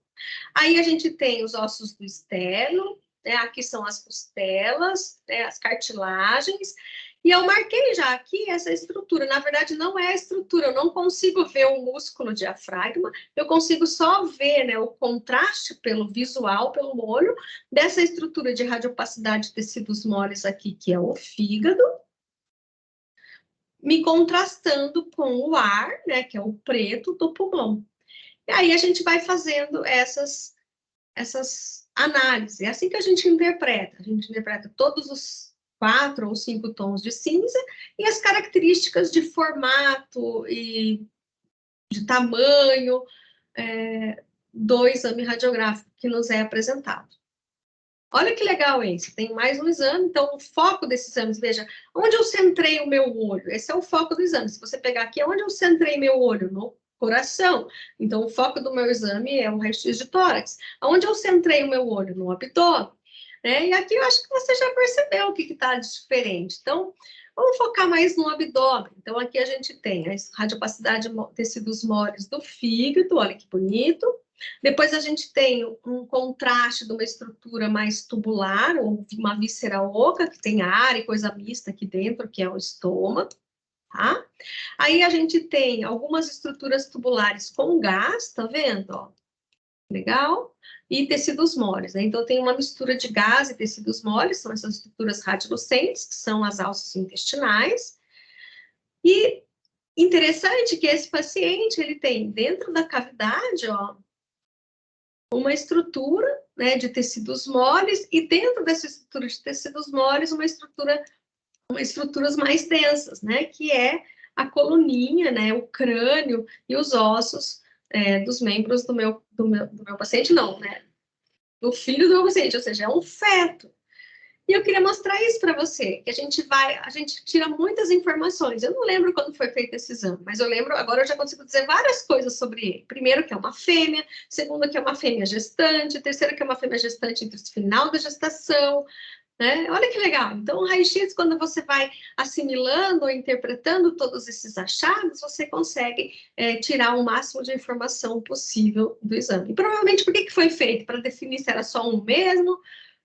Aí a gente tem os ossos do externo, né? Aqui são as costelas, né? As cartilagens. E eu marquei já aqui essa estrutura. Na verdade, não é a estrutura, eu não consigo ver o músculo diafragma, eu consigo só ver, né, o contraste pelo visual, pelo olho, dessa estrutura de radiopacidade de tecidos moles aqui, que é o fígado, me contrastando com o ar, né, que é o preto do pulmão. E aí a gente vai fazendo essas análises. É assim que a gente interpreta. A gente interpreta todos os 4 ou 5 tons de cinza e as características de formato e de tamanho do exame radiográfico que nos é apresentado. Olha que legal esse. Tem mais um exame, então o foco desses exames, veja, onde eu centrei o meu olho? Esse é o foco do exame. Se você pegar aqui, onde eu centrei meu olho? No coração. Então, o foco do meu exame é o raio-x de tórax. Onde eu centrei o meu olho? No abdômen. Né? E aqui eu acho que você já percebeu o que está diferente. Então, vamos focar mais no abdômen. Então, aqui a gente tem a radiopacidade de tecidos moles do fígado, olha que bonito. Depois a gente tem um contraste de uma estrutura mais tubular, ou uma víscera oca, que tem ar e coisa mista aqui dentro, que é o estômago, tá? Aí a gente tem algumas estruturas tubulares com gás, tá vendo? Ó, legal? E tecidos moles, né? Então tem uma mistura de gás e tecidos moles, são essas estruturas radiolucentes, que são as alças intestinais. E interessante que esse paciente, ele tem dentro da cavidade, ó, uma estrutura, né, de tecidos moles e dentro dessa estrutura de tecidos moles uma estruturas mais densas, né, que é a coluninha, né, o crânio e os ossos dos membros do meu paciente, não, né, do filho do meu paciente, ou seja, é um feto. E eu queria mostrar isso para você, que a gente tira muitas informações. Eu não lembro quando foi feito esse exame, mas eu lembro, agora eu já consigo dizer várias coisas sobre ele. Primeiro, que é uma fêmea, segundo, que é uma fêmea gestante, terceiro, que é uma fêmea gestante entre o final da gestação, né? Olha que legal. Então, o raio-x, quando você vai assimilando ou interpretando todos esses achados, você consegue tirar o máximo de informação possível do exame. E provavelmente, por que foi feito? Para definir se era só um mesmo,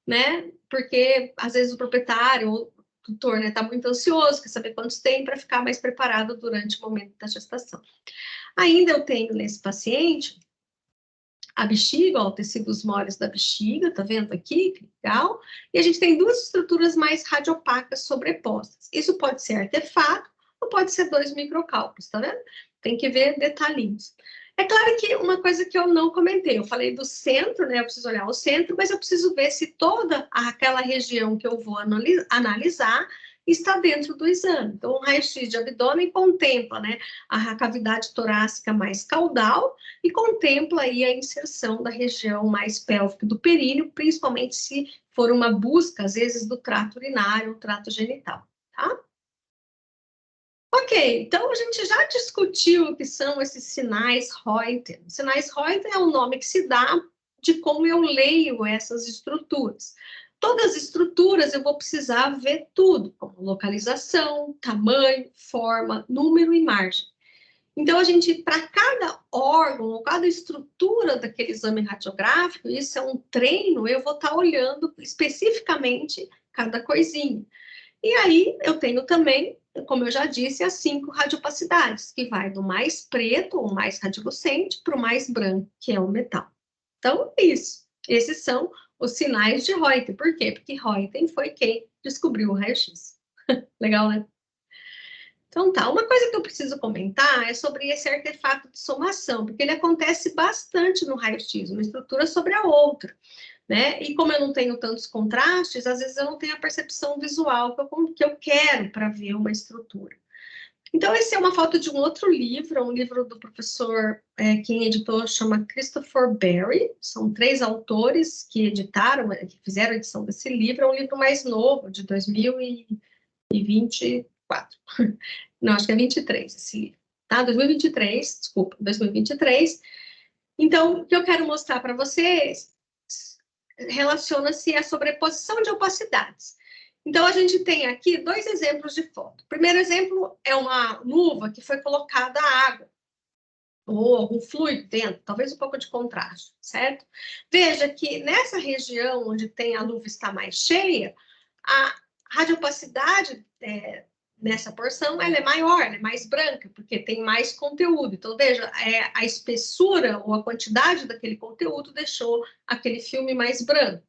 né? Porque às vezes o proprietário ou o tutor, né, tá muito ansioso, quer saber quantos tem para ficar mais preparado durante o momento da gestação. Ainda eu tenho nesse paciente a bexiga, ó, tecidos moles da bexiga, tá vendo aqui? Que legal. E a gente tem duas estruturas mais radiopacas sobrepostas. Isso pode ser artefato ou pode ser 2 microcálculos, tá vendo? Tem que ver detalhinhos. É claro que uma coisa que eu não comentei, eu falei do centro, né? Eu preciso olhar o centro, mas eu preciso ver se toda aquela região que eu vou analisar está dentro do exame. Então, o raio-x de abdômen contempla, né, a cavidade torácica mais caudal e contempla aí a inserção da região mais pélvica do períneo, principalmente se for uma busca, às vezes, do trato urinário, trato genital, tá? Ok, então a gente já discutiu o que são esses sinais Reuter. Sinais Reuter é o nome que se dá de como eu leio essas estruturas. Todas as estruturas eu vou precisar ver tudo, como localização, tamanho, forma, número e margem. Então, a gente, para cada órgão, ou cada estrutura daquele exame radiográfico, isso é um treino, eu vou estar olhando especificamente cada coisinha. E aí, eu tenho também, como eu já disse, as 5 radiopacidades, que vai do mais preto, ou mais radiolucente, para o mais branco, que é o metal. Então, é isso. Esses são os sinais de Reuter. Por quê? Porque Reuter foi quem descobriu o raio-x. Legal, né? Então tá, uma coisa que eu preciso comentar é sobre esse artefato de somação, porque ele acontece bastante no raio-x, uma estrutura sobre a outra, né? E como eu não tenho tantos contrastes, às vezes eu não tenho a percepção visual que eu quero para ver uma estrutura. Então, esse é uma foto de um outro livro, um livro do professor, quem editou chama Christopher Berry, são 3 autores que editaram, que fizeram a edição desse livro, é um livro mais novo, de 2024. Não, acho que é 23 esse livro, tá? 2023, desculpa, 2023. Então, o que eu quero mostrar para vocês relaciona-se à sobreposição de opacidades. Então, a gente tem aqui 2 exemplos de foto. O primeiro exemplo é uma luva que foi colocada água, ou algum fluido dentro, talvez um pouco de contraste, certo? Veja que nessa região onde a luva está mais cheia, a radiopacidade nessa porção ela é maior, ela é mais branca, porque tem mais conteúdo. Então, veja, a espessura ou a quantidade daquele conteúdo deixou aquele filme mais branco,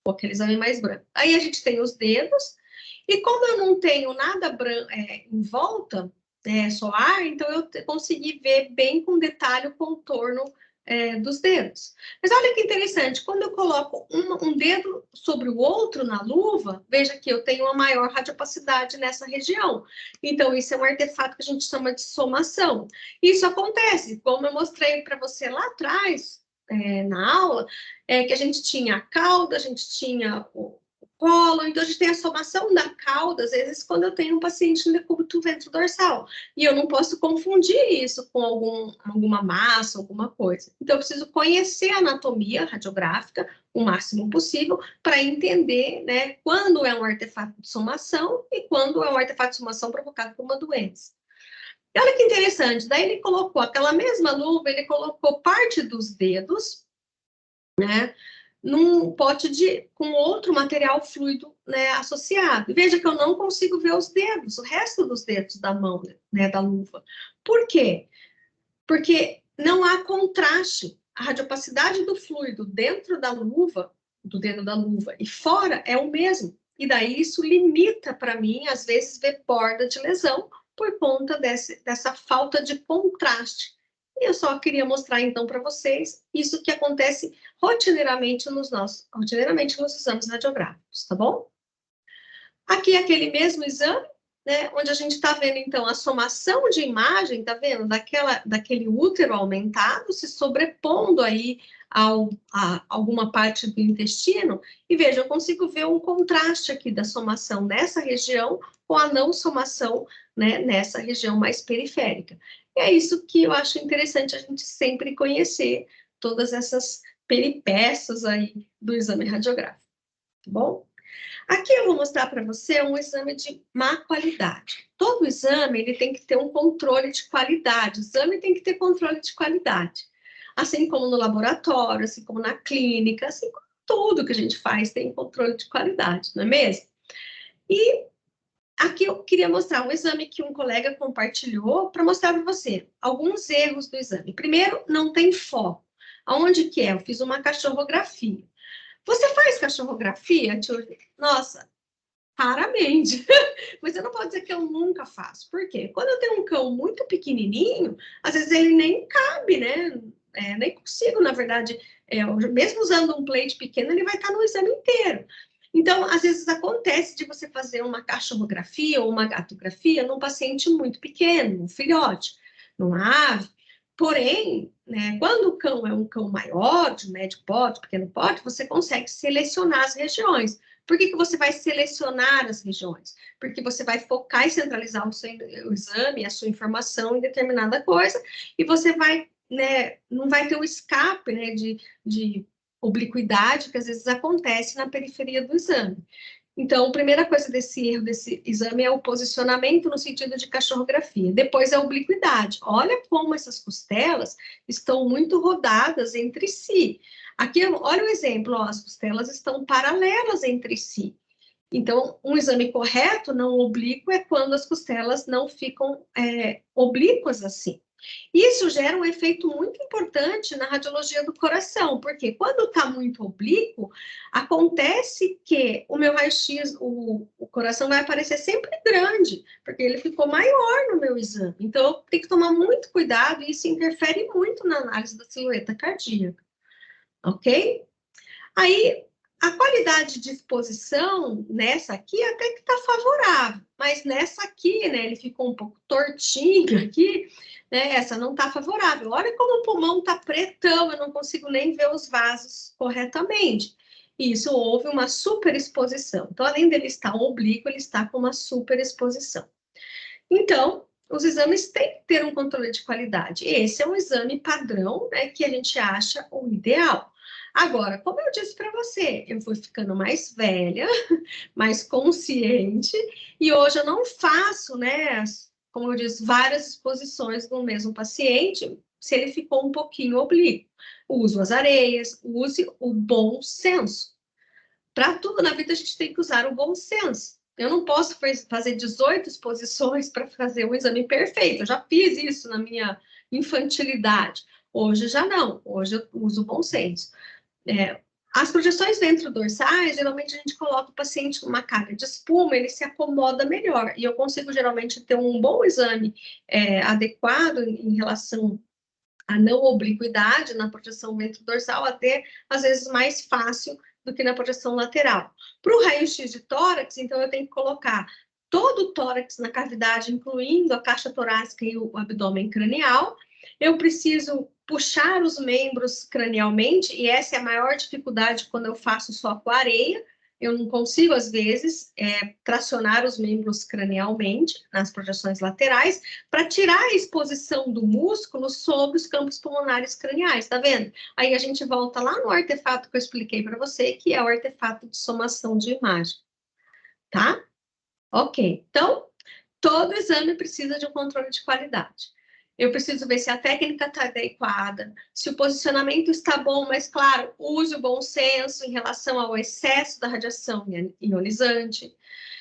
ou aquele exame mais branco. Aí a gente tem os dedos, e como eu não tenho nada branco em volta, só ar, então eu consegui ver bem com detalhe o contorno dos dedos. Mas olha que interessante, quando eu coloco um dedo sobre o outro na luva, veja que eu tenho uma maior radiopacidade nessa região. Então, isso é um artefato que a gente chama de somação. Isso acontece, como eu mostrei para você lá atrás, na aula, que a gente tinha a cauda, a gente tinha o colo, então a gente tem a somação da cauda, às vezes, quando eu tenho um paciente no decúbito ventrodorsal. E eu não posso confundir isso com alguma massa, alguma coisa. Então, eu preciso conhecer a anatomia radiográfica o máximo possível para entender, né, quando é um artefato de somação e quando é um artefato de somação provocado por uma doença. E olha que interessante, daí ele colocou aquela mesma luva, ele colocou parte dos dedos, né, num pote com outro material fluido, né, associado. Veja que eu não consigo ver os dedos, o resto dos dedos da mão, né, da luva. Por quê? Porque não há contraste. A radiopacidade do fluido dentro da luva, do dedo da luva, e fora é o mesmo. E daí isso limita para mim, às vezes, ver borda de lesão por conta dessa falta de contraste. E eu só queria mostrar, então, para vocês isso que acontece rotineiramente nos exames radiográficos, tá bom? Aqui, aquele mesmo exame, né, onde a gente está vendo, então, a somação de imagem, tá vendo? Daquele útero aumentado se sobrepondo aí a alguma parte do intestino. E veja, eu consigo ver um contraste aqui da somação nessa região com a não somação, né, nessa região mais periférica. E é isso que eu acho interessante a gente sempre conhecer, todas essas peripécias aí do exame radiográfico, tá bom? Aqui eu vou mostrar para você um exame de má qualidade. Todo exame ele tem que ter um controle de qualidade. O exame tem que ter controle de qualidade. Assim como no laboratório, assim como na clínica, assim como tudo que a gente faz tem controle de qualidade, não é mesmo? E aqui eu queria mostrar um exame que um colega compartilhou para mostrar para você alguns erros do exame. Primeiro, não tem foco. Aonde que é? Eu fiz uma cachorrografia. Você faz cachorrografia, tio? Nossa, raramente. Mas eu não posso dizer que eu nunca faço. Por quê? Quando eu tenho um cão muito pequenininho, às vezes ele nem cabe, né? Nem consigo, na verdade. Mesmo usando um plate pequeno, ele vai estar no exame inteiro. Então, às vezes acontece de você fazer uma cachorrografia ou uma gatografia num paciente muito pequeno, um filhote, numa ave. Porém, né, quando o cão é um cão maior, de médio porte, pequeno porte, você consegue selecionar as regiões. Por que você vai selecionar as regiões? Porque você vai focar e centralizar o exame, a sua informação em determinada coisa, e você vai, né, não vai ter o escape, né, de obliquidade que às vezes acontece na periferia do exame. Então, a primeira coisa desse erro desse exame é o posicionamento no sentido de cachorrografia. Depois, a obliquidade. Olha como essas costelas estão muito rodadas entre si. Aqui, olha o exemplo, ó, as costelas estão paralelas entre si. Então, um exame correto, não oblíquo, é quando as costelas não ficam oblíquas assim. Isso gera um efeito muito importante na radiologia do coração, porque quando está muito oblíquo, acontece que o meu raio-x, o coração vai aparecer sempre grande, porque ele ficou maior no meu exame. Então, eu tenho que tomar muito cuidado e isso interfere muito na análise da silhueta cardíaca, ok? Aí, a qualidade de exposição nessa aqui até que está favorável, mas nessa aqui, né, ele ficou um pouco tortinho aqui, né, essa não está favorável. Olha como o pulmão está pretão, eu não consigo nem ver os vasos corretamente. Isso, houve uma superexposição. Então, além dele estar oblíquo, ele está com uma superexposição. Então, os exames têm que ter um controle de qualidade. Esse é um exame padrão, né, que a gente acha o ideal. Agora, como eu disse para você, eu fui ficando mais velha, mais consciente, e hoje eu não faço, né, como eu disse, várias exposições no mesmo paciente, se ele ficou um pouquinho oblíquo. Uso as areias, use o bom senso. Para tudo na vida a gente tem que usar o bom senso. Eu não posso fazer 18 exposições para fazer um exame perfeito. Eu já fiz isso na minha infantilidade. Hoje já não. Hoje eu uso o bom senso. As projeções ventrodorsais, geralmente a gente coloca o paciente numa carga de espuma, ele se acomoda melhor. E eu consigo geralmente ter um bom exame adequado em relação à não obliquidade na projeção ventrodorsal, até às vezes mais fácil do que na projeção lateral. Para o raio-x de tórax, então eu tenho que colocar todo o tórax na cavidade, incluindo a caixa torácica e o abdômen cranial. Eu preciso puxar os membros cranialmente, e essa é a maior dificuldade quando eu faço só com areia. Eu não consigo, às vezes, tracionar os membros cranialmente nas projeções laterais para tirar a exposição do músculo sobre os campos pulmonares craniais, tá vendo? Aí a gente volta lá no artefato que eu expliquei para você, que é o artefato de somação de imagem, tá? Ok, então, todo exame precisa de um controle de qualidade. Eu preciso ver se a técnica está adequada, se o posicionamento está bom, mas, claro, use o bom senso em relação ao excesso da radiação ionizante.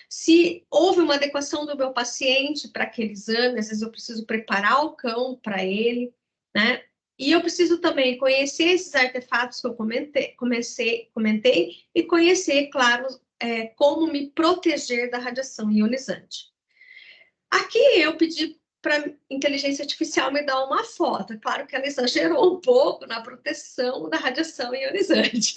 Se houve uma adequação do meu paciente para aquele exame, às vezes eu preciso preparar o cão para ele, né? E eu preciso também conhecer esses artefatos que eu comentei e conhecer, claro, como me proteger da radiação ionizante. Aqui eu pedi para a inteligência artificial me dar uma foto. Claro que ela exagerou um pouco na proteção da radiação ionizante,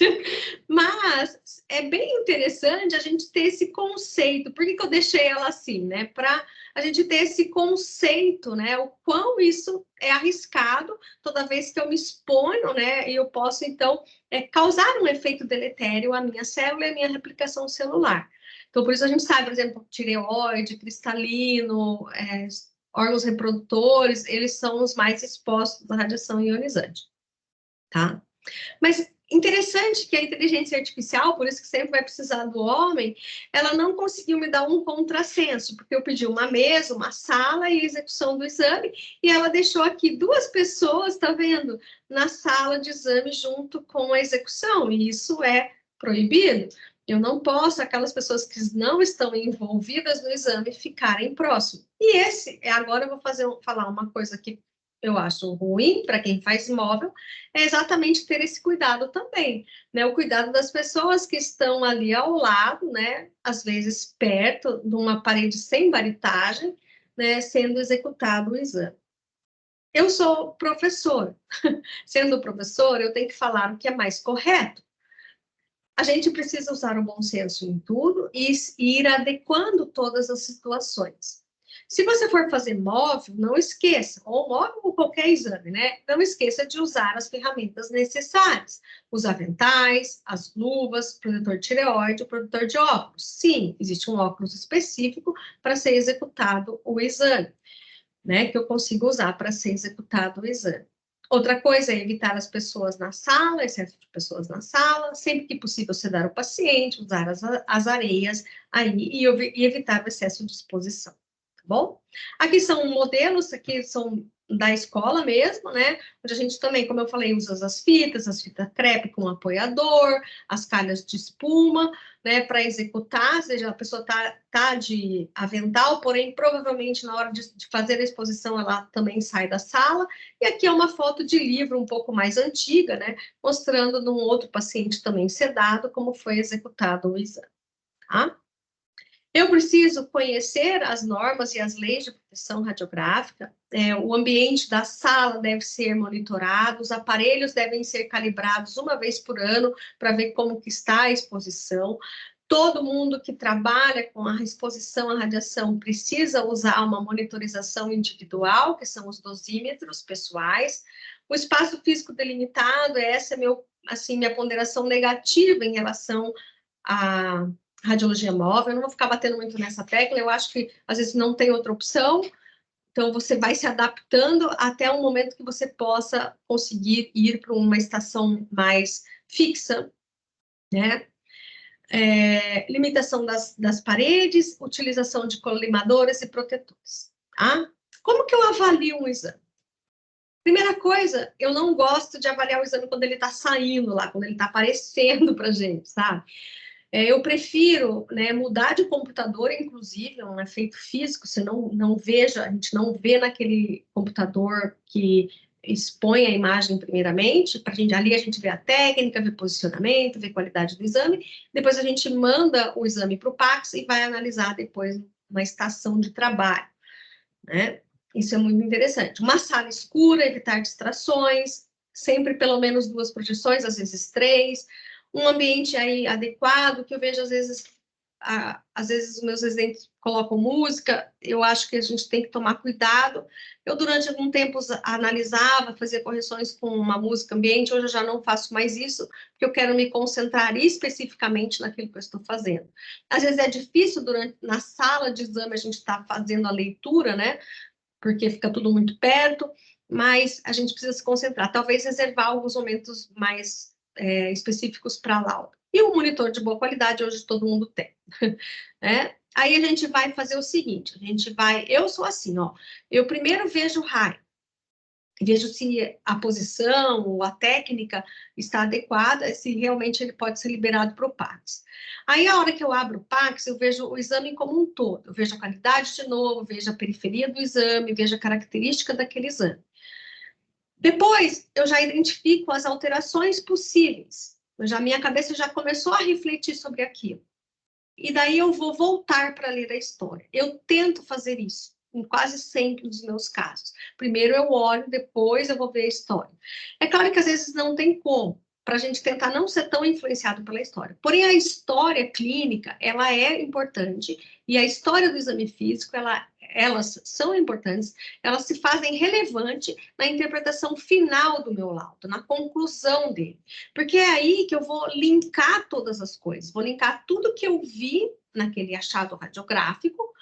mas é bem interessante a gente ter esse conceito. Por que eu deixei ela assim, né? Para a gente ter esse conceito, né? O quão isso é arriscado toda vez que eu me exponho, né? E eu posso, então, causar um efeito deletério à minha célula e à minha replicação celular. Então, por isso a gente sabe, por exemplo, tireoide, cristalino, órgãos reprodutores, eles são os mais expostos à radiação ionizante, tá? Mas interessante que a inteligência artificial, por isso que sempre vai precisar do homem, ela não conseguiu me dar um contrassenso, porque eu pedi uma mesa, uma sala e execução do exame, e ela deixou aqui 2 pessoas, tá vendo? Na sala de exame junto com a execução, e isso é proibido. Eu não posso, aquelas pessoas que não estão envolvidas no exame, ficarem próximo. E agora eu vou falar uma coisa que eu acho ruim para quem faz móvel, é exatamente ter esse cuidado também, né? O cuidado das pessoas que estão ali ao lado, né? Às vezes perto de uma parede sem varitagem, né? Sendo executado o exame. Eu sou professora. Sendo professora, eu tenho que falar o que é mais correto. A gente precisa usar o bom senso em tudo e ir adequando todas as situações. Se você for fazer móvel, não esqueça, ou móvel ou qualquer exame, né? Não esqueça de usar as ferramentas necessárias. Os aventais, as luvas, protetor de tireoide, o protetor de óculos. Sim, existe um óculos específico para ser executado o exame, né? Que eu consigo usar para ser executado o exame. Outra coisa é evitar as pessoas na sala, excesso de pessoas na sala, sempre que possível sedar o paciente, usar as areias aí e evitar o excesso de exposição, tá bom? Aqui são modelos, aqui são da escola mesmo, né? Onde a gente também, como eu falei, usa as fitas crepe com apoiador, as calhas de espuma, né? Para executar, ou seja, a pessoa tá de avental, porém, provavelmente na hora de fazer a exposição, ela também sai da sala. E aqui é uma foto de livro um pouco mais antiga, né? Mostrando num outro paciente também sedado como foi executado o exame, tá? Eu preciso conhecer as normas e as leis de proteção radiográfica, o ambiente da sala deve ser monitorado, os aparelhos devem ser calibrados uma vez por ano para ver como que está a exposição. Todo mundo que trabalha com a exposição à radiação precisa usar uma monitorização individual, que são os dosímetros pessoais. O espaço físico delimitado, essa é minha ponderação negativa em relação a radiologia móvel. Eu não vou ficar batendo muito nessa tecla, eu acho que às vezes não tem outra opção, então você vai se adaptando até o momento que você possa conseguir ir para uma estação mais fixa, né? Limitação das paredes, utilização de colimadores e protetores, tá? Como que eu avalio um exame? Primeira coisa, eu não gosto de avaliar o exame quando ele está saindo lá, quando ele está aparecendo para a gente, sabe? Eu prefiro, né, mudar de computador, inclusive, é um efeito físico, você não veja, a gente não vê naquele computador que expõe a imagem primeiramente, ali a gente vê a técnica, vê posicionamento, vê qualidade do exame, depois a gente manda o exame para o Pax e vai analisar depois uma estação de trabalho, né? Isso é muito interessante. Uma sala escura, evitar distrações, sempre pelo menos 2 projeções, às vezes 3, um ambiente aí adequado, que eu vejo às vezes os meus residentes colocam música, eu acho que a gente tem que tomar cuidado. Eu, durante algum tempo, analisava, fazia correções com uma música ambiente, hoje eu já não faço mais isso, porque eu quero me concentrar especificamente naquilo que eu estou fazendo. Às vezes é difícil, na sala de exame, a gente está fazendo a leitura, né? Porque fica tudo muito perto, mas a gente precisa se concentrar. Talvez reservar alguns momentos mais específicos para laudo. E o monitor de boa qualidade, hoje todo mundo tem. Né? Aí a gente vai fazer o seguinte, eu sou assim, ó, eu primeiro vejo o raio, vejo se a posição ou a técnica está adequada, se realmente ele pode ser liberado para o Pax. Aí, a hora que eu abro o Pax, eu vejo o exame como um todo, eu vejo a qualidade de novo, vejo a periferia do exame, vejo a característica daquele exame. Depois, eu já identifico as alterações possíveis. Minha cabeça já começou a refletir sobre aquilo. E daí eu vou voltar para ler a história. Eu tento fazer isso em quase sempre dos meus casos. Primeiro eu olho, depois eu vou ver a história. É claro que às vezes não tem como, para a gente tentar não ser tão influenciado pela história. Porém, a história clínica, ela é importante, e a história do exame físico, elas são importantes, elas se fazem relevante na interpretação final do meu laudo, na conclusão dele. Porque é aí que eu vou linkar todas as coisas, vou linkar tudo que eu vi naquele achado radiográfico,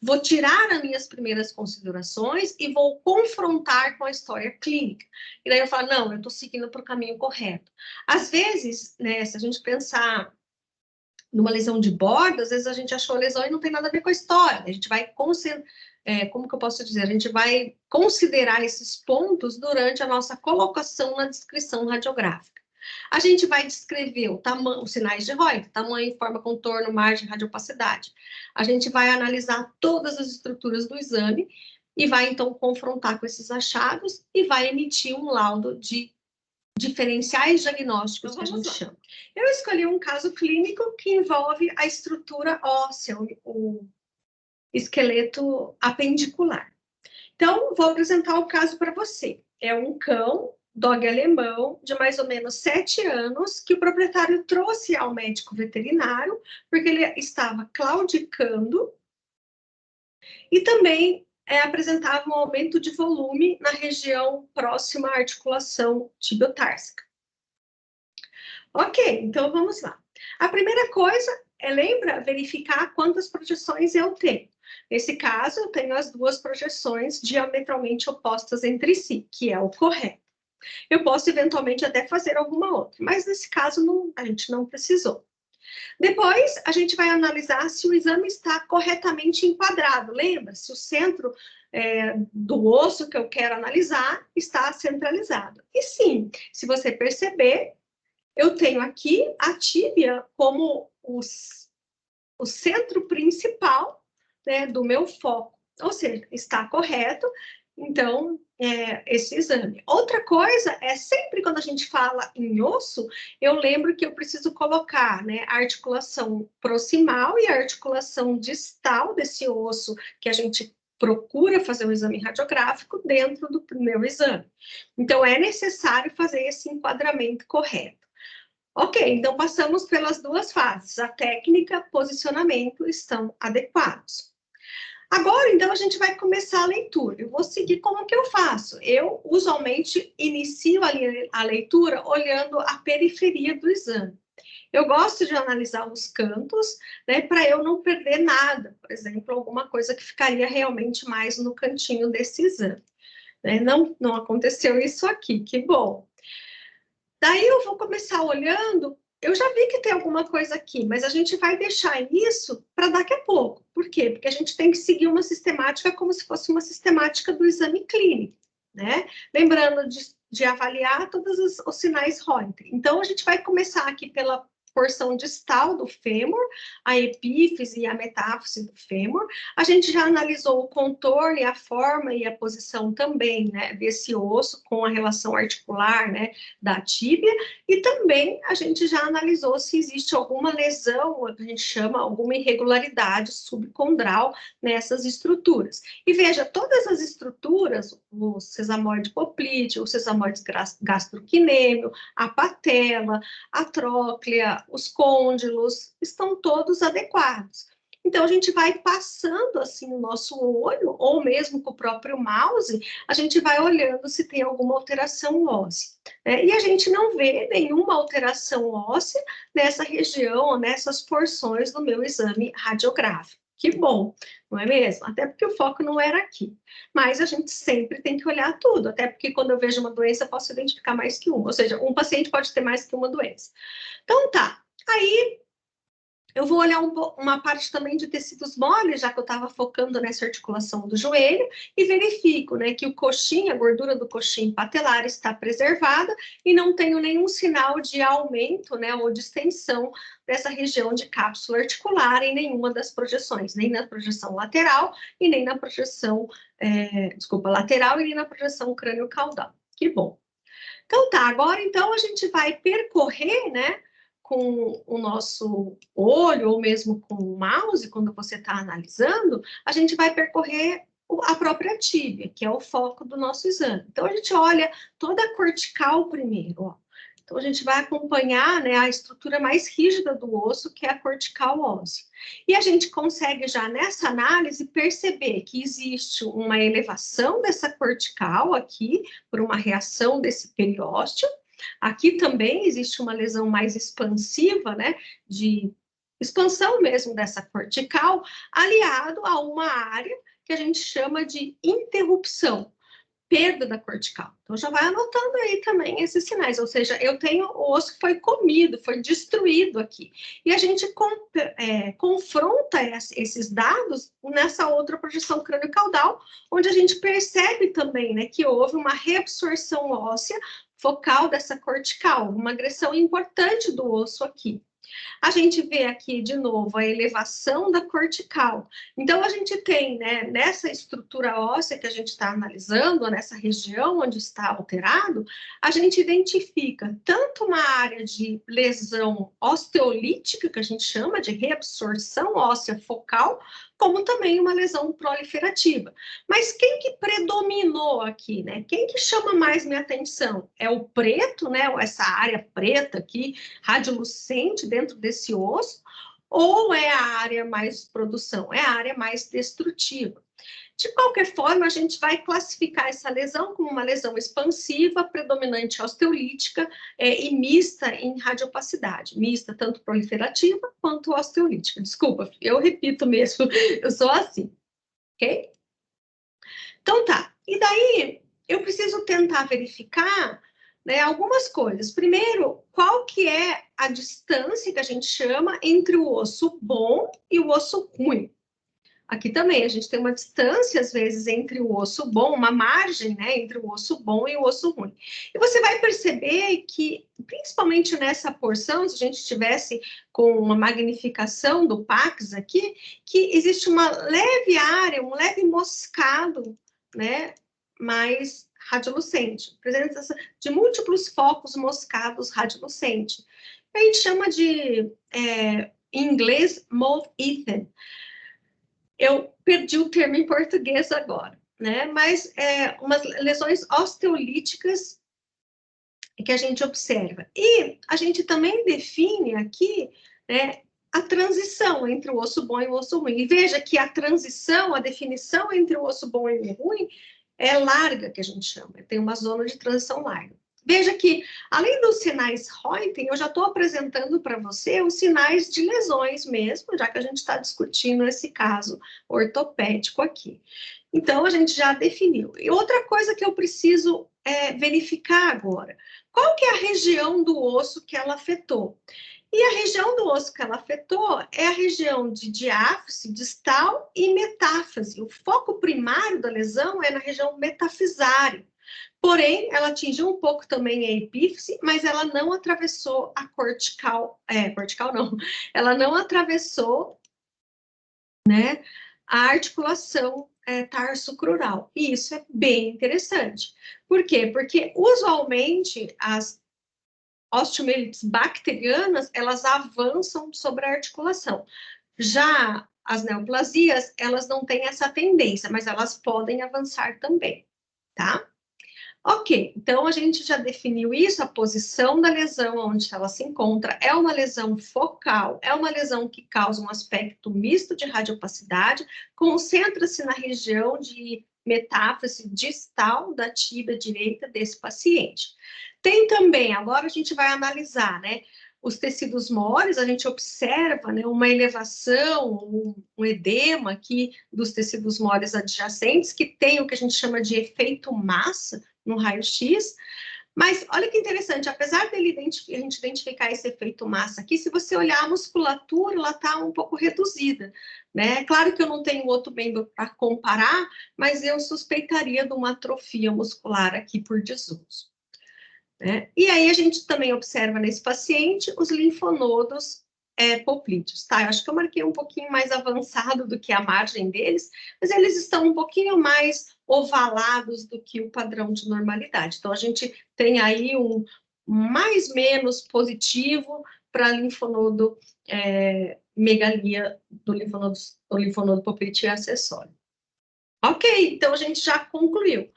vou tirar as minhas primeiras considerações e vou confrontar com a história clínica. E daí eu falo, não, eu estou seguindo para o caminho correto. Às vezes, né, se a gente pensar numa lesão de borda, às vezes a gente achou a lesão e não tem nada a ver com a história. A gente vai como que eu posso dizer? A gente vai considerar esses pontos durante a nossa colocação na descrição radiográfica. A gente vai descrever os sinais de Reuter, tamanho, forma, contorno, margem, radiopacidade. A gente vai analisar todas as estruturas do exame e vai, então, confrontar com esses achados e vai emitir um laudo de diferenciais diagnósticos, que a gente chama. Eu escolhi um caso clínico que envolve a estrutura óssea, o esqueleto apendicular. Então, vou apresentar o caso para você. É um cão, dog alemão, de mais ou menos 7 anos, que o proprietário trouxe ao médico veterinário, porque ele estava claudicando e também apresentava um aumento de volume na região próxima à articulação tibiotársica. Ok, então vamos lá. A primeira coisa lembra, verificar quantas projeções eu tenho. Nesse caso, eu tenho as 2 projeções diametralmente opostas entre si, que é o correto. Eu posso, eventualmente, até fazer alguma outra, mas nesse caso a gente não precisou. Depois, a gente vai analisar se o exame está corretamente enquadrado. Lembra? Se o centro do osso que eu quero analisar está centralizado. E sim, se você perceber, eu tenho aqui a tíbia como o centro principal, né, do meu foco. Ou seja, está correto, então, esse exame. Outra coisa é, sempre quando a gente fala em osso, eu lembro que eu preciso colocar, né, a articulação proximal e a articulação distal desse osso que a gente procura fazer um exame radiográfico dentro do meu exame. Então, é necessário fazer esse enquadramento correto. Ok, então passamos pelas duas fases. A técnica, posicionamento estão adequados. Agora, então, a gente vai começar a leitura. Eu vou seguir como que eu faço. Eu, usualmente, inicio a leitura olhando a periferia do exame. Eu gosto de analisar os cantos, né, para eu não perder nada. Por exemplo, alguma coisa que ficaria realmente mais no cantinho desse exame. Né? Não aconteceu isso aqui, que bom. Daí eu vou começar olhando, eu já vi que tem alguma coisa aqui, mas a gente vai deixar isso para daqui a pouco. Por quê? Porque a gente tem que seguir uma sistemática como se fosse uma sistemática do exame clínico, né? Lembrando de avaliar todos os sinais Reuter. Então, a gente vai começar aqui pela porção distal do fêmur, a epífise e a metáfise do fêmur. A gente já analisou o contorno e a forma e a posição também, né, desse osso com a relação articular, né, da tíbia, e também a gente já analisou se existe alguma lesão, a gente chama alguma irregularidade subcondral nessas estruturas. E veja, todas as estruturas, o sesamoide poplíteo, o sesamoide gastrocnêmio, a patela, a tróclea, os côndilos, estão todos adequados. Então, a gente vai passando assim o nosso olho, ou mesmo com o próprio mouse, a gente vai olhando se tem alguma alteração óssea. Né? E a gente não vê nenhuma alteração óssea nessa região, nessas porções do meu exame radiográfico. Que bom, não é mesmo? Até porque o foco não era aqui. Mas a gente sempre tem que olhar tudo, até porque quando eu vejo uma doença, eu posso identificar mais que uma. Ou seja, um paciente pode ter mais que uma doença. Então, tá. Aí, eu vou olhar uma parte também de tecidos moles, já que eu estava focando nessa articulação do joelho, e verifico, né, que o coxim, a gordura do coxim patelar está preservada e não tenho nenhum sinal de aumento, né, ou de extensão dessa região de cápsula articular em nenhuma das projeções, nem na projeção lateral e nem na projeção, lateral e nem na projeção crânio-caudal. Que bom. Então tá, agora então a gente vai percorrer, né, com o nosso olho ou mesmo com o mouse, quando você está analisando, a gente vai percorrer a própria tíbia, que é o foco do nosso exame. Então a gente olha toda a cortical primeiro, ó. Então a gente vai acompanhar, né, a estrutura mais rígida do osso, que é a cortical óssea. E a gente consegue já nessa análise perceber que existe uma elevação dessa cortical aqui, por uma reação desse periósteo. Aqui também existe uma lesão mais expansiva, né, de expansão mesmo dessa cortical, aliado a uma área que a gente chama de interrupção, perda da cortical. Então, já vai anotando aí também esses sinais, ou seja, eu tenho o osso que foi comido, foi destruído aqui. E a gente confronta esses dados nessa outra projeção crânio-caudal, onde a gente percebe também, né, que houve uma reabsorção óssea focal dessa cortical, uma agressão importante do osso aqui. A gente vê aqui, de novo, a elevação da cortical. Então, a gente tem, né, nessa estrutura óssea que a gente está analisando, nessa região onde está alterado, a gente identifica tanto uma área de lesão osteolítica, que a gente chama de reabsorção óssea focal, como também uma lesão proliferativa. Mas quem que predominou aqui, né? Quem que chama mais minha atenção? É o preto, né? Essa área preta aqui, radiolucente dentro desse osso, ou é a área mais produção? É a área mais destrutiva. De qualquer forma, a gente vai classificar essa lesão como uma lesão expansiva, predominante osteolítica e mista em radiopacidade. Mista tanto proliferativa quanto osteolítica. Desculpa, eu repito mesmo, eu sou assim, ok? Então tá, e daí eu preciso tentar verificar, né, algumas coisas. Primeiro, qual que é a distância que a gente chama entre o osso bom e o osso ruim? Aqui também, a gente tem uma distância, às vezes, entre o osso bom, uma margem, né, entre o osso bom e o osso ruim. E você vai perceber que, principalmente nessa porção, se a gente tivesse com uma magnificação do Pax aqui, que existe uma leve área, um leve moscado, né, mais radiolucente, presença de múltiplos focos moscados radiolucente. A gente chama de, em inglês, mouth ether. Eu perdi o termo em português agora, né? Mas umas lesões osteolíticas que a gente observa. E a gente também define aqui, né, a transição entre o osso bom e o osso ruim. E veja que a transição, a definição entre o osso bom e o ruim é larga, que a gente chama. Tem uma zona de transição larga. Veja que, além dos sinais Reuter, eu já estou apresentando para você os sinais de lesões mesmo, já que a gente está discutindo esse caso ortopédico aqui. Então, a gente já definiu. E outra coisa que eu preciso verificar agora, qual que é a região do osso que ela afetou? E a região do osso que ela afetou é a região de diáfise, distal e metáfise. O foco primário da lesão é na região metafisária. Porém, ela atingiu um pouco também a epífise, mas ela não atravessou a cortical, cortical não, ela não atravessou, né, a articulação tarso-crural. E isso é bem interessante. Por quê? Porque, usualmente, as osteomielites bacterianas, elas avançam sobre a articulação. Já as neoplasias, elas não têm essa tendência, mas elas podem avançar também, tá? Ok, então a gente já definiu isso, a posição da lesão, onde ela se encontra, é uma lesão focal, é uma lesão que causa um aspecto misto de radiopacidade, concentra-se na região de metáfise distal da tíbia direita desse paciente. Tem também, agora a gente vai analisar, né, os tecidos moles, a gente observa, né, uma elevação, um edema aqui dos tecidos moles adjacentes, que tem o que a gente chama de efeito massa, no raio-x, mas olha que interessante, apesar dele a gente identificar esse efeito massa aqui, se você olhar a musculatura, ela está um pouco reduzida, né? Claro que eu não tenho outro membro para comparar, mas eu suspeitaria de uma atrofia muscular aqui por desuso, né? E aí a gente também observa nesse paciente os linfonodos poplídeos, tá? Eu acho que eu marquei um pouquinho mais avançado do que a margem deles, mas eles estão um pouquinho mais ovalados do que o padrão de normalidade. Então, a gente tem aí um mais menos positivo para linfonodo megalia do linfonodo poplíteo acessório. Ok, então a gente já concluiu.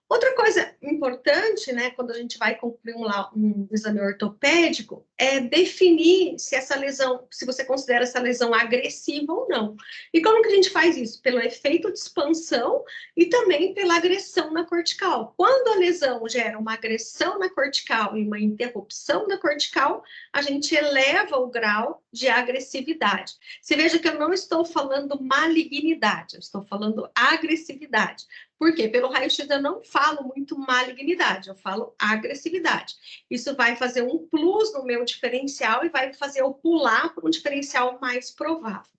Outra coisa importante, né, quando a gente vai concluir um exame ortopédico, é definir se essa lesão, se você considera essa lesão agressiva ou não. E como que a gente faz isso? Pelo efeito de expansão e também pela agressão na cortical. Quando a lesão gera uma agressão na cortical e uma interrupção da cortical, a gente eleva o grau de agressividade. Você veja que eu não estou falando malignidade, eu estou falando agressividade. Por quê? Pelo raio-x eu não falo muito malignidade, eu falo agressividade. Isso vai fazer um plus no meu diferencial e vai fazer eu pular para um diferencial mais provável.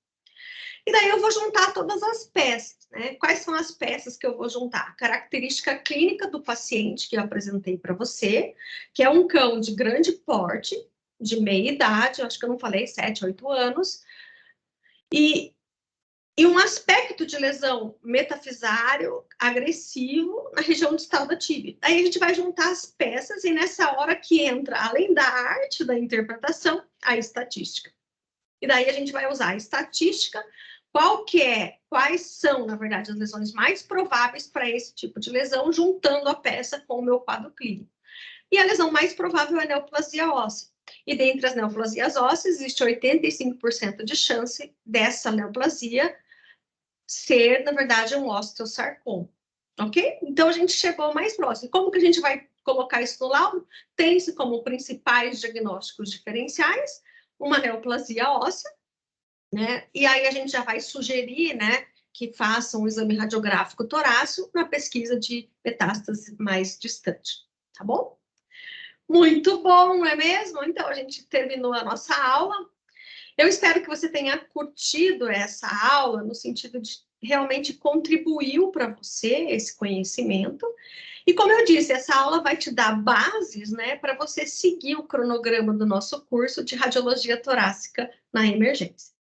E daí eu vou juntar todas as peças, né? Quais são as peças que eu vou juntar? Característica clínica do paciente que eu apresentei para você, que é um cão de grande porte, de meia idade, acho que eu não falei, 7, 8 anos, e um aspecto de lesão metafisário agressivo na região distal da tíbia. Aí a gente vai juntar as peças e nessa hora que entra, além da arte da interpretação, a estatística. E daí a gente vai usar a estatística, quais são, na verdade, as lesões mais prováveis para esse tipo de lesão, juntando a peça com o meu quadro clínico. E a lesão mais provável é a neoplasia óssea. E dentre as neoplasias ósseas, existe 85% de chance dessa neoplasia ser, na verdade, um osteosarcoma, ok? Então, a gente chegou mais próximo. Como que a gente vai colocar isso no laudo? Tem-se como principais diagnósticos diferenciais uma neoplasia óssea, né? E aí a gente já vai sugerir, né, que façam um exame radiográfico torácico na pesquisa de metástase mais distante, tá bom? Muito bom, não é mesmo? Então, a gente terminou a nossa aula. Eu espero que você tenha curtido essa aula, no sentido de realmente contribuiu para você esse conhecimento. E como eu disse, essa aula vai te dar bases, né, para você seguir o cronograma do nosso curso de radiologia torácica na emergência.